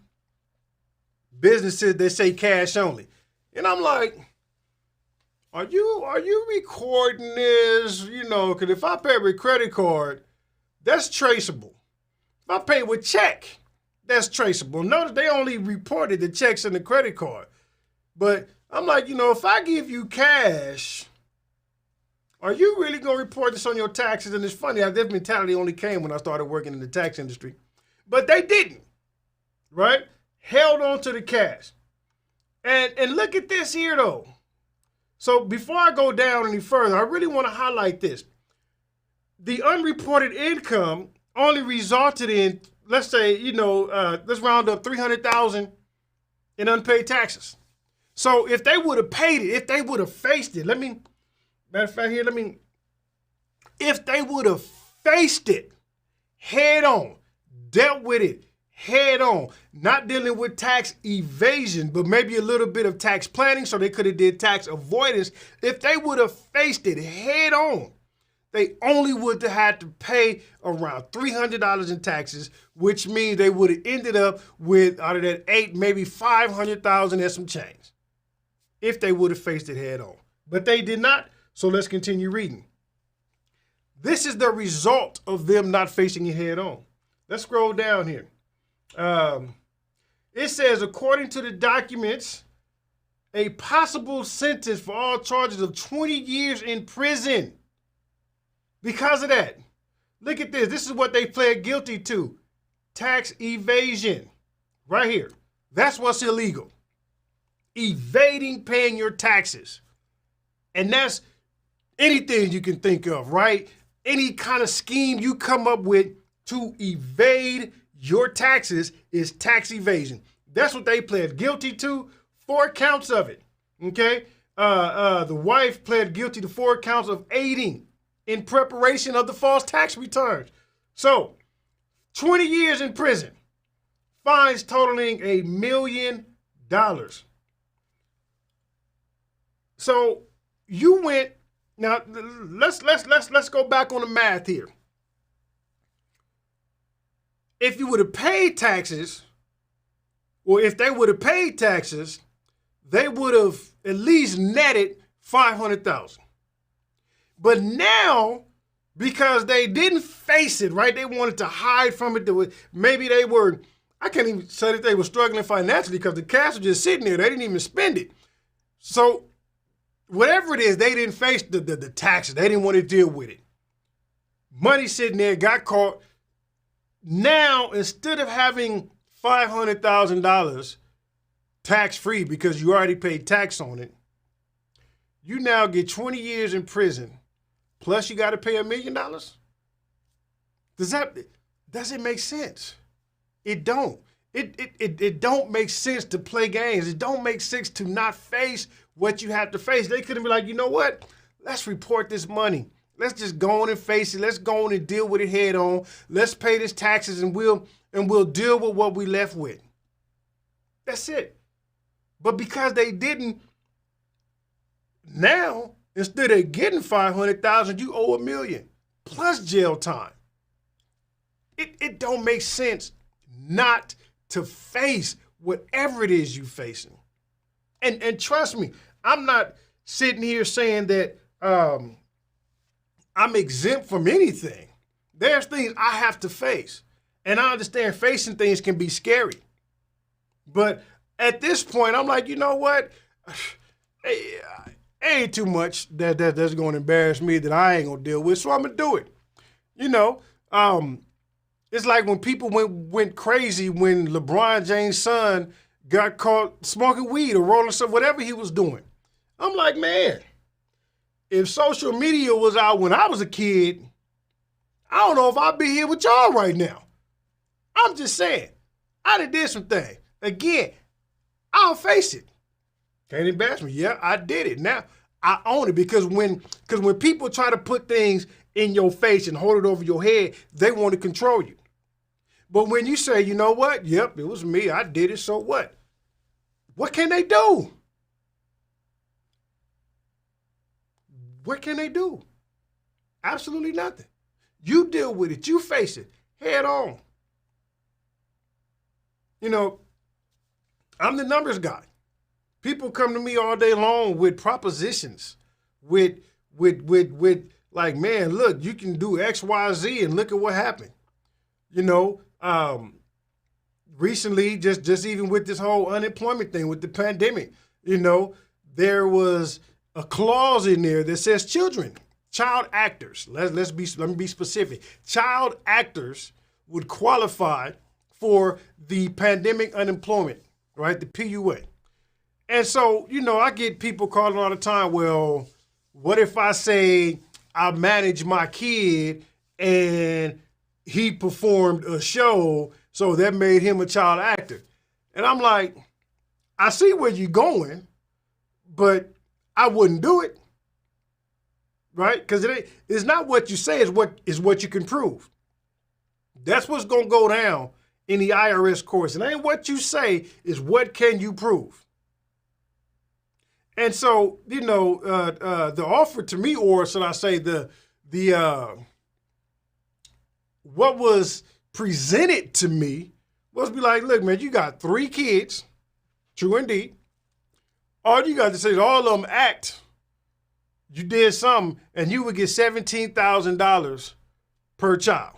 S1: businesses that say cash only. And I'm like, are you recording this? You know, because if I pay with credit card, that's traceable. If I pay with check, that's traceable. Notice they only reported the checks and the credit card. But I'm like, if I give you cash, are you really going to report this on your taxes? And it's funny, this mentality only came when I started working in the tax industry. But they didn't, right? Held on to the cash. And look at this here, though. So before I go down any further, I really want to highlight this. The unreported income only resulted in, let's say, let's round up $300,000 in unpaid taxes. So if they would have paid it, if they would have faced it, if they would have faced it head on, dealt with it head on, not dealing with tax evasion, but maybe a little bit of tax planning, so they could have did tax avoidance. If they would have faced it head on, they only would have had to pay around $300 in taxes, which means they would have ended up with, out of that $8, maybe $500,000 and some change, if they would have faced it head on. But they did not, so let's continue reading. This is the result of them not facing it head on. Let's scroll down here. It says, according to the documents, a possible sentence for all charges of 20 years in prison. Because of that, look at this. This is what they pled guilty to. Tax evasion. Right here. That's what's illegal. Evading paying your taxes. And that's anything you can think of, right? Any kind of scheme you come up with to evade your taxes is tax evasion. That's what they pled guilty to, 4 counts of it, okay? The wife pled guilty to 4 counts of aiding in preparation of the false tax returns. So, 20 years in prison, fines totaling $1 million. So you went. Now let's go back on the math here. If you would have paid taxes, or if they would have paid taxes, they would have at least netted $500,000. But now, because they didn't face it, right? They wanted to hide from it. Maybe they were. I can't even say that they were struggling financially because the cash was just sitting there. They didn't even spend it. So whatever it is, they didn't face the taxes. They didn't want to deal with it. Money sitting there, got caught. Now, instead of having $500,000 tax-free because you already paid tax on it, you now get 20 years in prison, plus you got to pay $1 million? Does it make sense? It don't. It don't make sense to play games. It don't make sense to not face what you have to face. They couldn't be like, you know what? Let's report this money. Let's just go on and face it. Let's go on and deal with it head on. Let's pay this taxes and we'll deal with what we left with. That's it. But because they didn't, now instead of getting $500,000, you owe $1 million plus jail time. It don't make sense not to face whatever it is you're facing. And trust me, I'm not sitting here saying that I'm exempt from anything. There's things I have to face. And I understand facing things can be scary. But at this point, I'm like, you know what? Ain't too much that's going to embarrass me that I ain't going to deal with, so I'm going to do it. You know, it's like when people went crazy when LeBron James' son got caught smoking weed or rolling stuff, whatever he was doing. I'm like, man, if social media was out when I was a kid, I don't know if I'd be here with y'all right now. I'm just saying, I did some things. Again, I'll face it. Can't embarrass me. Yeah, I did it. Now, I own it because when people try to put things in your face and hold it over your head, they want to control you. But when you say, you know what? Yep, it was me. I did it. So what? What can they do? What can they do? Absolutely nothing. You deal with it. You face it head on. You know, I'm the numbers guy. People come to me all day long with propositions, with like, man, look, you can do X, Y, Z, and look at what happened. You know, recently, just even with this whole unemployment thing, with the pandemic, you know, there was a clause in there that says children, child actors. Let me be specific. Child actors would qualify for the pandemic unemployment, right? The PUA. And so, you know, I get people calling all the time, well, what if I say I manage my kid and he performed a show, so that made him a child actor? And I'm like, I see where you're going, but I wouldn't do it, right? Because it's not what you say, is what you can prove. That's what's going to go down in the IRS course. It ain't what you say, is what can you prove. And so, you know, the offer to me, or should I say what was presented to me was be like, look, man, you got 3 kids, true indeed. All you got to say is all of them act. You did something, and you would get $17,000 per child.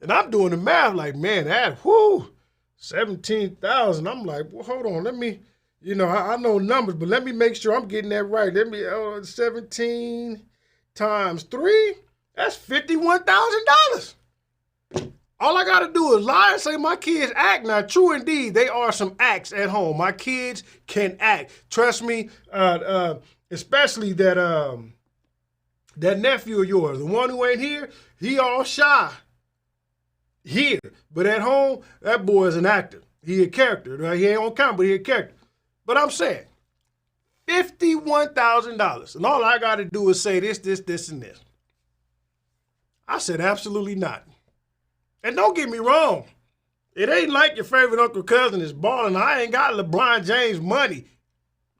S1: And I'm doing the math like, man, that, $17,000. I'm like, well, hold on, let me, you know, I know numbers, but let me make sure I'm getting that right. Let me, 17 times 3, that's $51,000. All I got to do is lie and say my kids act. Now, true indeed, they are some acts at home. My kids can act. Trust me, especially that nephew of yours, the one who ain't here, he all shy here. But at home, that boy is an actor. He a character. Right? He ain't on camera, but he a character. But I'm saying, $51,000. And all I got to do is say this, and this. I said, absolutely not. And don't get me wrong. It ain't like your favorite uncle cousin is balling. I ain't got LeBron James money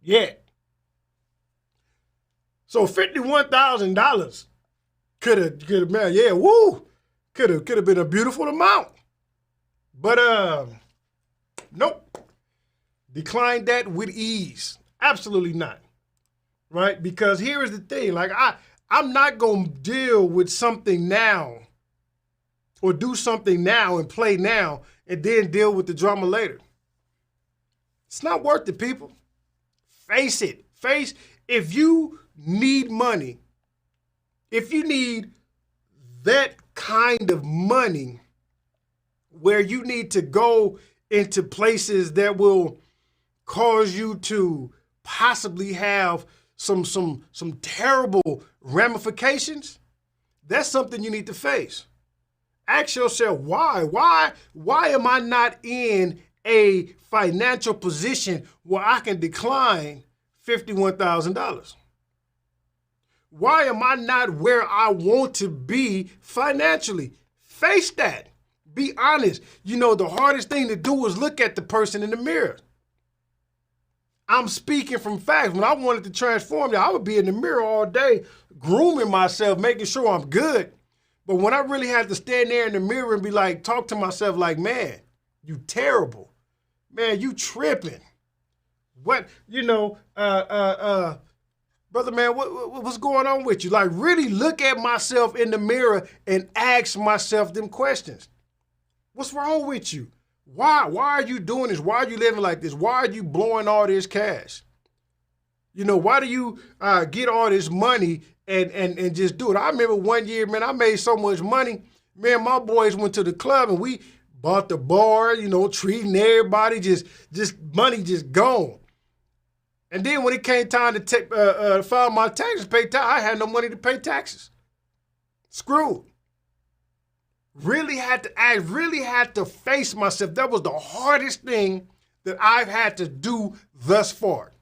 S1: yet. So $51,000 could have, man, yeah, woo. Could have been a beautiful amount. But nope. Declined that with ease. Absolutely not. Right? Because here is the thing. Like I'm not gonna deal with something now or do something now and play now and then deal with the drama later. It's not worth it, people. Face it. If you need money, if you need that kind of money where you need to go into places that will cause you to possibly have some terrible ramifications, that's something you need to face. Ask yourself, why? Why am I not in a financial position where I can decline $51,000? Why am I not where I want to be financially? Face that. Be honest. You know, the hardest thing to do is look at the person in the mirror. I'm speaking from facts. When I wanted to transform, I would be in the mirror all day, grooming myself, making sure I'm good. But when I really had to stand there in the mirror and be like, talk to myself like, man, you terrible. Man, you tripping. What, brother, man, what's going on with you? Like, really look at myself in the mirror and ask myself them questions. What's wrong with you? Why are you doing this? Why are you living like this? Why are you blowing all this cash? Why do you get all this money and just do it? I remember one year, man, I made so much money. Man, my boys went to the club and we bought the bar, treating everybody, just money just gone. And then when it came time to file my taxes, pay taxes, I had no money to pay taxes. Screwed. Really had to face myself. That was the hardest thing that I've had to do thus far.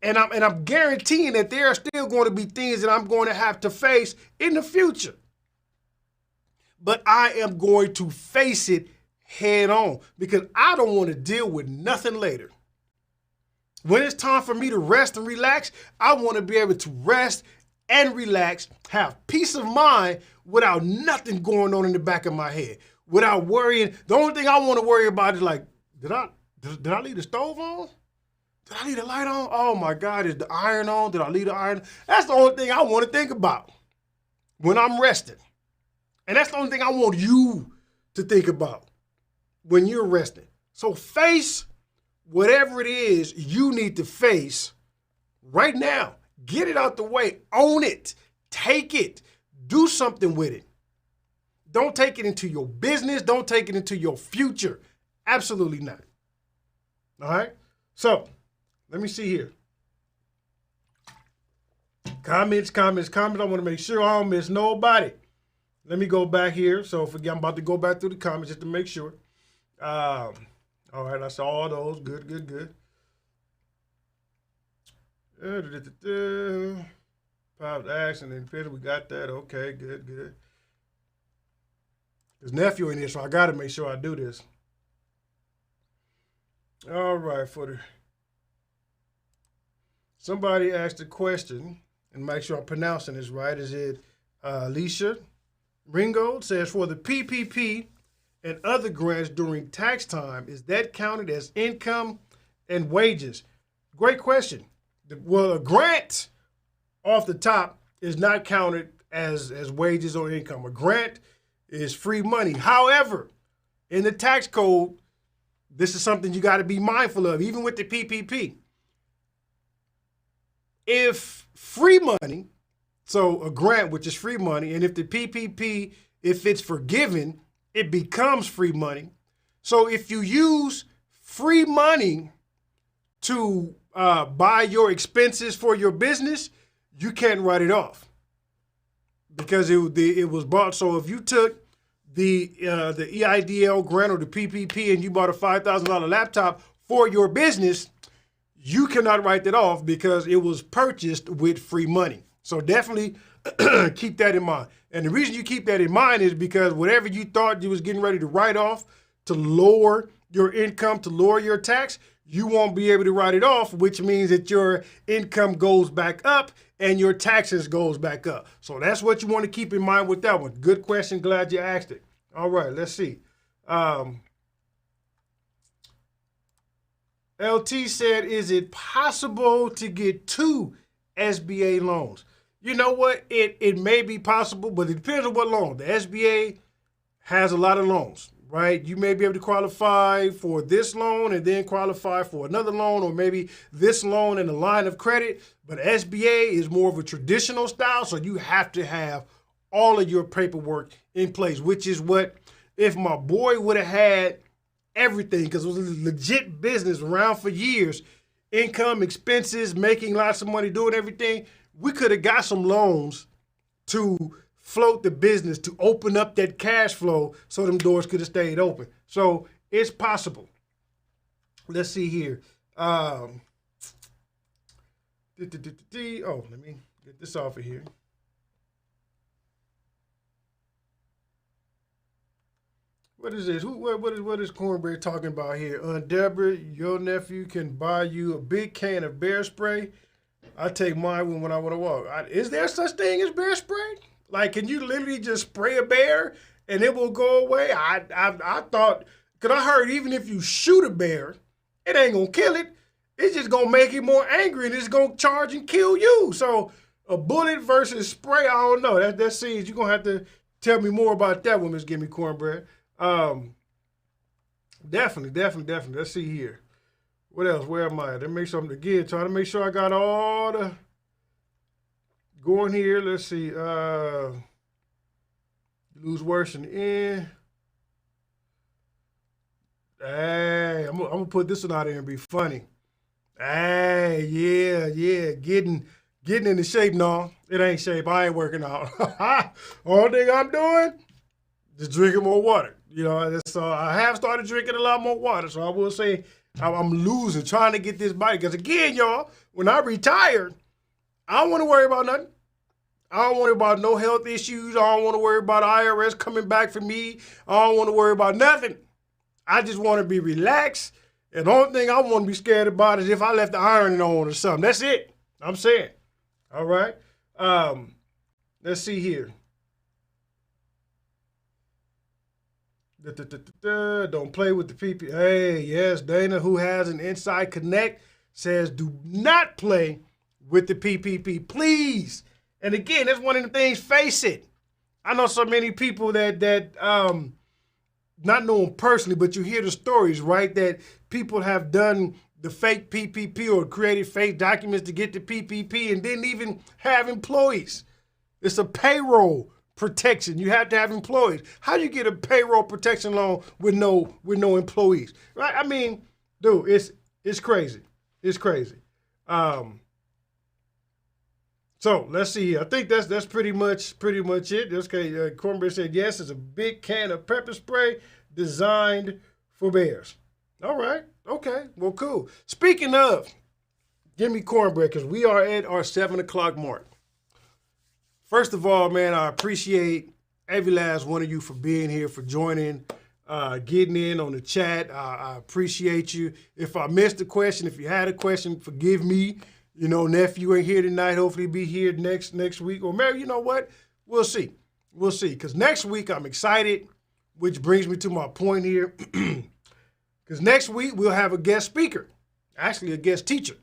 S1: And I'm guaranteeing that there are still going to be things that I'm going to have to face in the future. But I am going to face it head on because I don't want to deal with nothing later. When it's time for me to rest and relax, I want to be able to rest and relax, have peace of mind without nothing going on in the back of my head, without worrying. The only thing I want to worry about is like, did I leave the stove on? Did I leave the light on? Oh my God, is the iron on? Did I leave the iron? That's the only thing I want to think about when I'm resting. And that's the only thing I want you to think about when you're resting. So face whatever it is you need to face right now. Get it out the way. Own it. Take it. Do something with it. Don't take it into your business. Don't take it into your future. Absolutely not. All right? So, let me see here. Comments. I want to make sure I don't miss nobody. Let me go back here. So, I'm about to go back through the comments just to make sure. All right, I saw all those. Good. Private action and we got that. Okay, good. His nephew in here, so I got to make sure I do this. All right, somebody asked a question, and make sure I'm pronouncing this right. Is it Alicia Ringo? Says, for the PPP and other grants during tax time, is that counted as income and wages? Great question. Well, a grant off the top is not counted as wages or income. A grant is free money. However, in the tax code, this is something you got to be mindful of, even with the PPP. If free money, so a grant, which is free money, and if the PPP, if it's forgiven, it becomes free money. So if you use free money to buy your expenses for your business, you can't write it off because it was bought. So if you took the EIDL grant or the PPP and you bought a $5,000 laptop for your business, you cannot write that off because it was purchased with free money. So definitely keep that in mind. And the reason you keep that in mind is because whatever you thought you was getting ready to write off to lower your income, to lower your tax, you won't be able to write it off, which means that your income goes back up and your taxes goes back up. So that's what you want to keep in mind with that one. Good question. Glad you asked it. All right, let's see. LT said, is it possible to get 2 SBA loans? You know what? It may be possible, but it depends on what loan. The SBA has a lot of loans, right? You may be able to qualify for this loan and then qualify for another loan, or maybe this loan and a line of credit. But SBA is more of a traditional style, so you have to have all of your paperwork in place, which is what, if my boy would have had everything, because it was a legit business around for years, income, expenses, making lots of money, doing everything, we could have got some loans to float the business, to open up that cash flow so them doors could have stayed open. So it's possible. Let's see here. Oh, let me get this off of here. What is this? What is Cornbread talking about here? Deborah, your nephew can buy you a big can of bear spray. I take mine when I want to walk. Is there such thing as bear spray? Like, can you literally just spray a bear and it will go away? I thought, because I heard even if you shoot a bear, it ain't going to kill it. It's just going to make it more angry and it's going to charge and kill you. So a bullet versus spray, I don't know. That seems, you're going to have to tell me more about that one, Miss Gimme Cornbread. Definitely. Let's see here. What else? Where am I? Let me make something again. Trying to make sure I got all the going here. Let's see. Lose worse in the end. Hey, I'm gonna put this one out there and be funny. Hey, yeah. Getting into shape. No, it ain't shape. I ain't working out. All thing I'm doing, just drinking more water. You know, so I have started drinking a lot more water. So I will say I'm losing, trying to get this body. Because again, y'all, when I retire, I don't want to worry about nothing. I don't worry about no health issues. I don't want to worry about IRS coming back for me. I don't want to worry about nothing. I just want to be relaxed. And the only thing I want to be scared about is if I left the iron on or something. That's it. I'm saying. All right. Let's see here. Don't play with the PP. Hey, yes, Dana, who has an Inside Connect, says do not play with the PPP, please. And again, that's one of the things, face it. I know so many people that not know them personally, but you hear the stories, right, that people have done the fake PPP or created fake documents to get the PPP and didn't even have employees. It's a payroll protection. You have to have employees. How do you get a payroll protection loan with no employees? Right? I mean, dude, it's crazy. It's crazy. So let's see. I think that's pretty much it. Okay, Cornbread said yes. It's a big can of pepper spray designed for bears. All right. Okay. Well, cool. Speaking of, give me Cornbread, because we are at our 7 o'clock mark. First of all, man, I appreciate every last one of you for being here, for joining, getting in on the chat. I appreciate you. If I missed a question, if you had a question, forgive me. You know, nephew ain't here tonight. Hopefully be here next week. Or maybe, you know what? We'll see. We'll see. Because next week I'm excited, which brings me to my point here. Because next week we'll have a guest speaker, actually a guest teacher.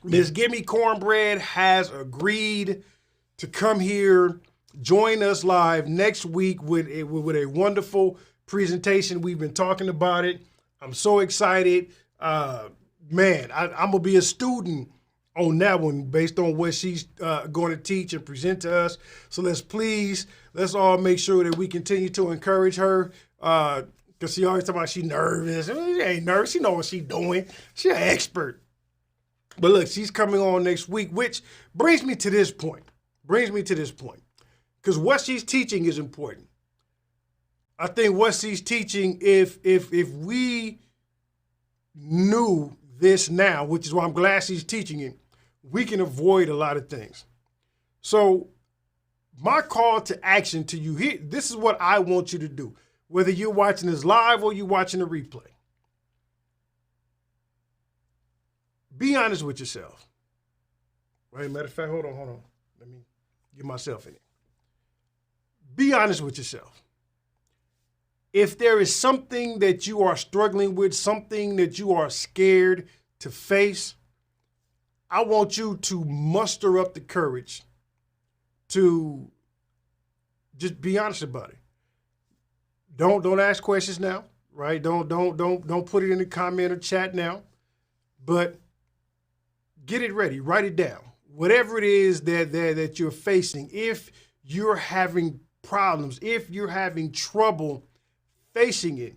S1: Ms. Gimme Cornbread has agreed to come here, join us live next week with a wonderful presentation. We've been talking about it. I'm so excited. Man, I'm going to be a student on that one based on what she's going to teach and present to us. So let's all make sure that we continue to encourage her, because she always talks about she's nervous. She ain't nervous. She knows what she's doing. She's an expert. But look, she's coming on next week, which brings me to this point. Because what she's teaching is important. I think what she's teaching, if we knew this now, which is why I'm glad she's teaching it, we can avoid a lot of things. So my call to action to you here, this is what I want you to do, whether you're watching this live or you're watching the replay. Be honest with yourself. Right? Matter of fact, hold on. Let me get myself in it. Be honest with yourself. If there is something that you are struggling with, something that you are scared to face, I want you to muster up the courage to just be honest about it. Don't ask questions now, right? Don't put it in the comment or chat now, but get it ready. Write it down. Whatever it is that you're facing, if you're having problems, if you're having trouble facing it,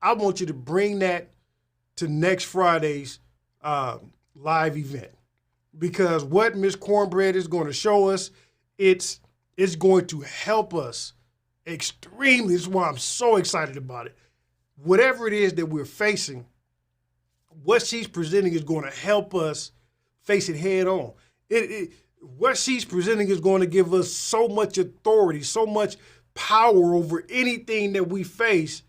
S1: I want you to bring that to next Friday's live event. Because what Miss Cornbread is going to show us, it's going to help us extremely. This is why I'm so excited about it. Whatever it is that we're facing, what she's presenting is going to help us face it head on. What she's presenting is going to give us so much authority, so much power over anything that we face.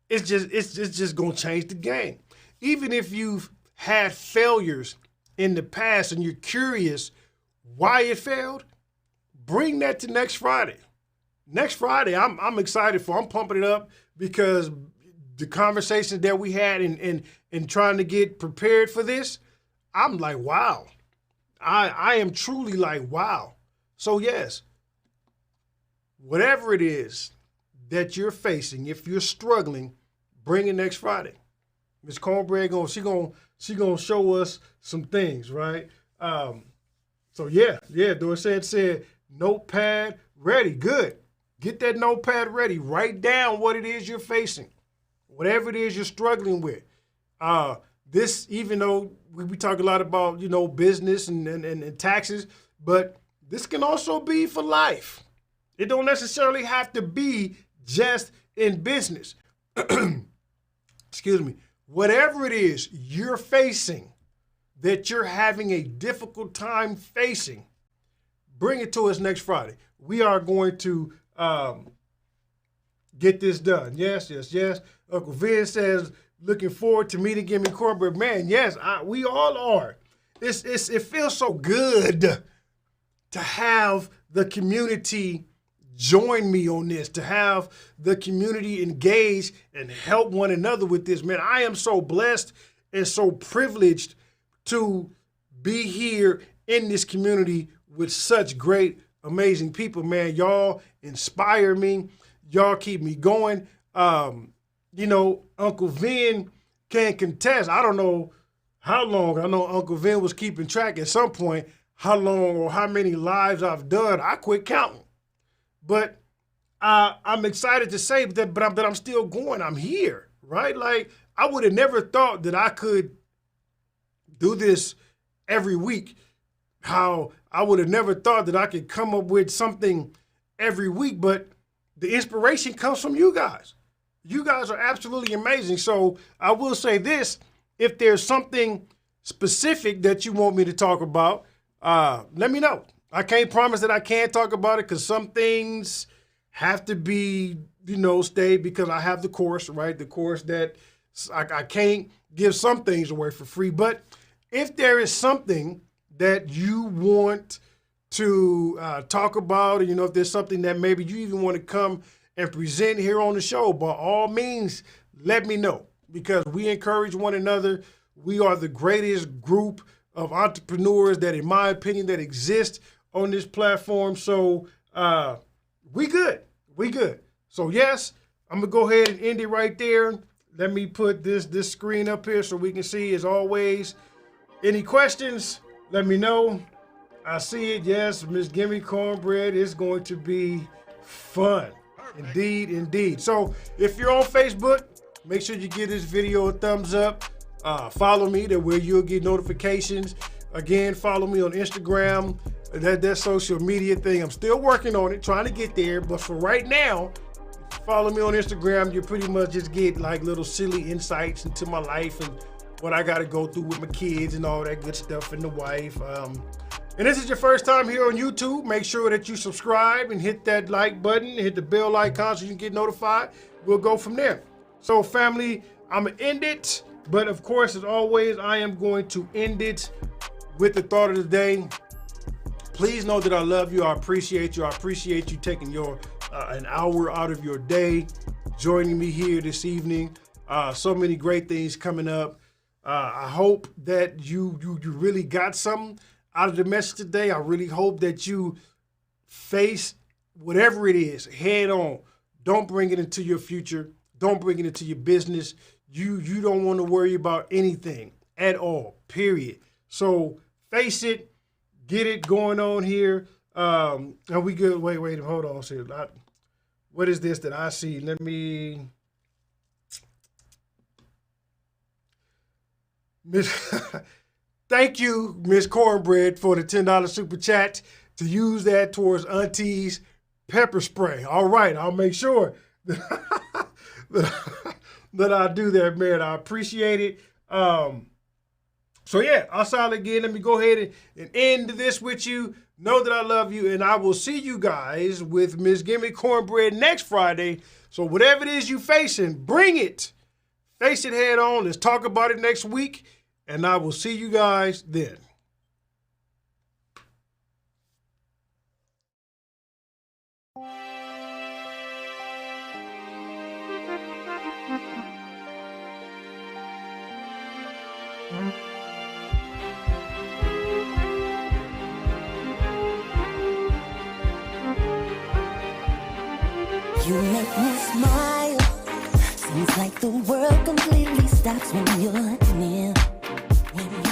S1: It's just going to change the game. Even if you've had failures in the past and you're curious why it failed, bring that to next Friday. Next Friday, I'm excited for. I'm pumping it up because the conversations that we had in trying to get prepared for this, I'm like, wow. I am truly like, wow. So yes, whatever it is that you're facing, if you're struggling, bring it next Friday. Ms. Cornbread she gonna show us some things, right? So yeah, Dorset said notepad ready. Good. Get that notepad ready. Write down what it is you're facing, whatever it is you're struggling with. This, even though we talk a lot about, business and taxes, but this can also be for life. It don't necessarily have to be just in business. Excuse me. Whatever it is you're facing, that you're having a difficult time facing, bring it to us next Friday. We are going to get this done. Yes. Uncle Vin says, looking forward to meeting Gimme Cornbread. Man, yes, we all are. It feels so good to have the community join me on this, to have the community engage and help one another with this. Man, I am so blessed and so privileged to be here in this community with such great, amazing people. Man, y'all inspire me. Y'all keep me going. Uncle Vin can contest. I don't know how long. I know Uncle Vin was keeping track at some point, how long or how many lives I've done. I quit counting. But I'm excited to say that, but I'm still going. I'm here, right? Like, I would have never thought that I could do this every week. How I would have never thought that I could come up with something every week, but the inspiration comes from you guys. You guys are absolutely amazing. So I will say this, if there's something specific that you want me to talk about, let me know. I can't promise that I can't talk about it because some things have to be, stayed because I have the course, right? The course that I can't give some things away for free. But if there is something that you want to talk about, and, if there's something that maybe you even want to come and present here on the show, by all means, let me know, because we encourage one another. We are the greatest group of entrepreneurs that, in my opinion, that exist on this platform. So we good. So yes, I'm gonna go ahead and end it right there. Let me put this screen up here so we can see. As always, any questions, let me know. I see it. Yes, Miss Gimme Cornbread is going to be fun. Indeed. So if you're on Facebook, make sure you give this video a thumbs up. Follow me, that way you'll get notifications. Again, follow me on Instagram. That social media thing, I'm still working on it, trying to get there. But for right now, follow me on Instagram. You pretty much just get like little silly insights into my life and what I got to go through with my kids and all that good stuff and the wife. And this is your first time here on YouTube, make sure that you subscribe and hit that like button, hit the bell icon so you can get notified. We'll go from there. So family, I'm gonna end it, but of course, as always, I am going to end it with the thought of the day. Please know that I love you, I appreciate you. I appreciate you taking your an hour out of your day, joining me here this evening. So many great things coming up. I hope that you really got something out of the message today. I really hope that you face whatever it is head on. Don't bring it into your future. Don't bring it into your business. You don't want to worry about anything at all, period. So face it, get it going on here. Are we good? Wait, hold on. See, what is this that I see? Let me... Thank you, Miss Cornbread, for the $10 super chat to use that towards Auntie's pepper spray. All right, I'll make sure that, that I do that, man. I appreciate it. So yeah, I'll sign again. Let me go ahead and end this with you. Know that I love you, and I will see you guys with Miss Gimme Cornbread next Friday. So whatever it is you facing, bring it. Face it head on. Let's talk about it next week. And I will see you guys then.
S2: You make me smile. Seems like the world completely stops when you're near. When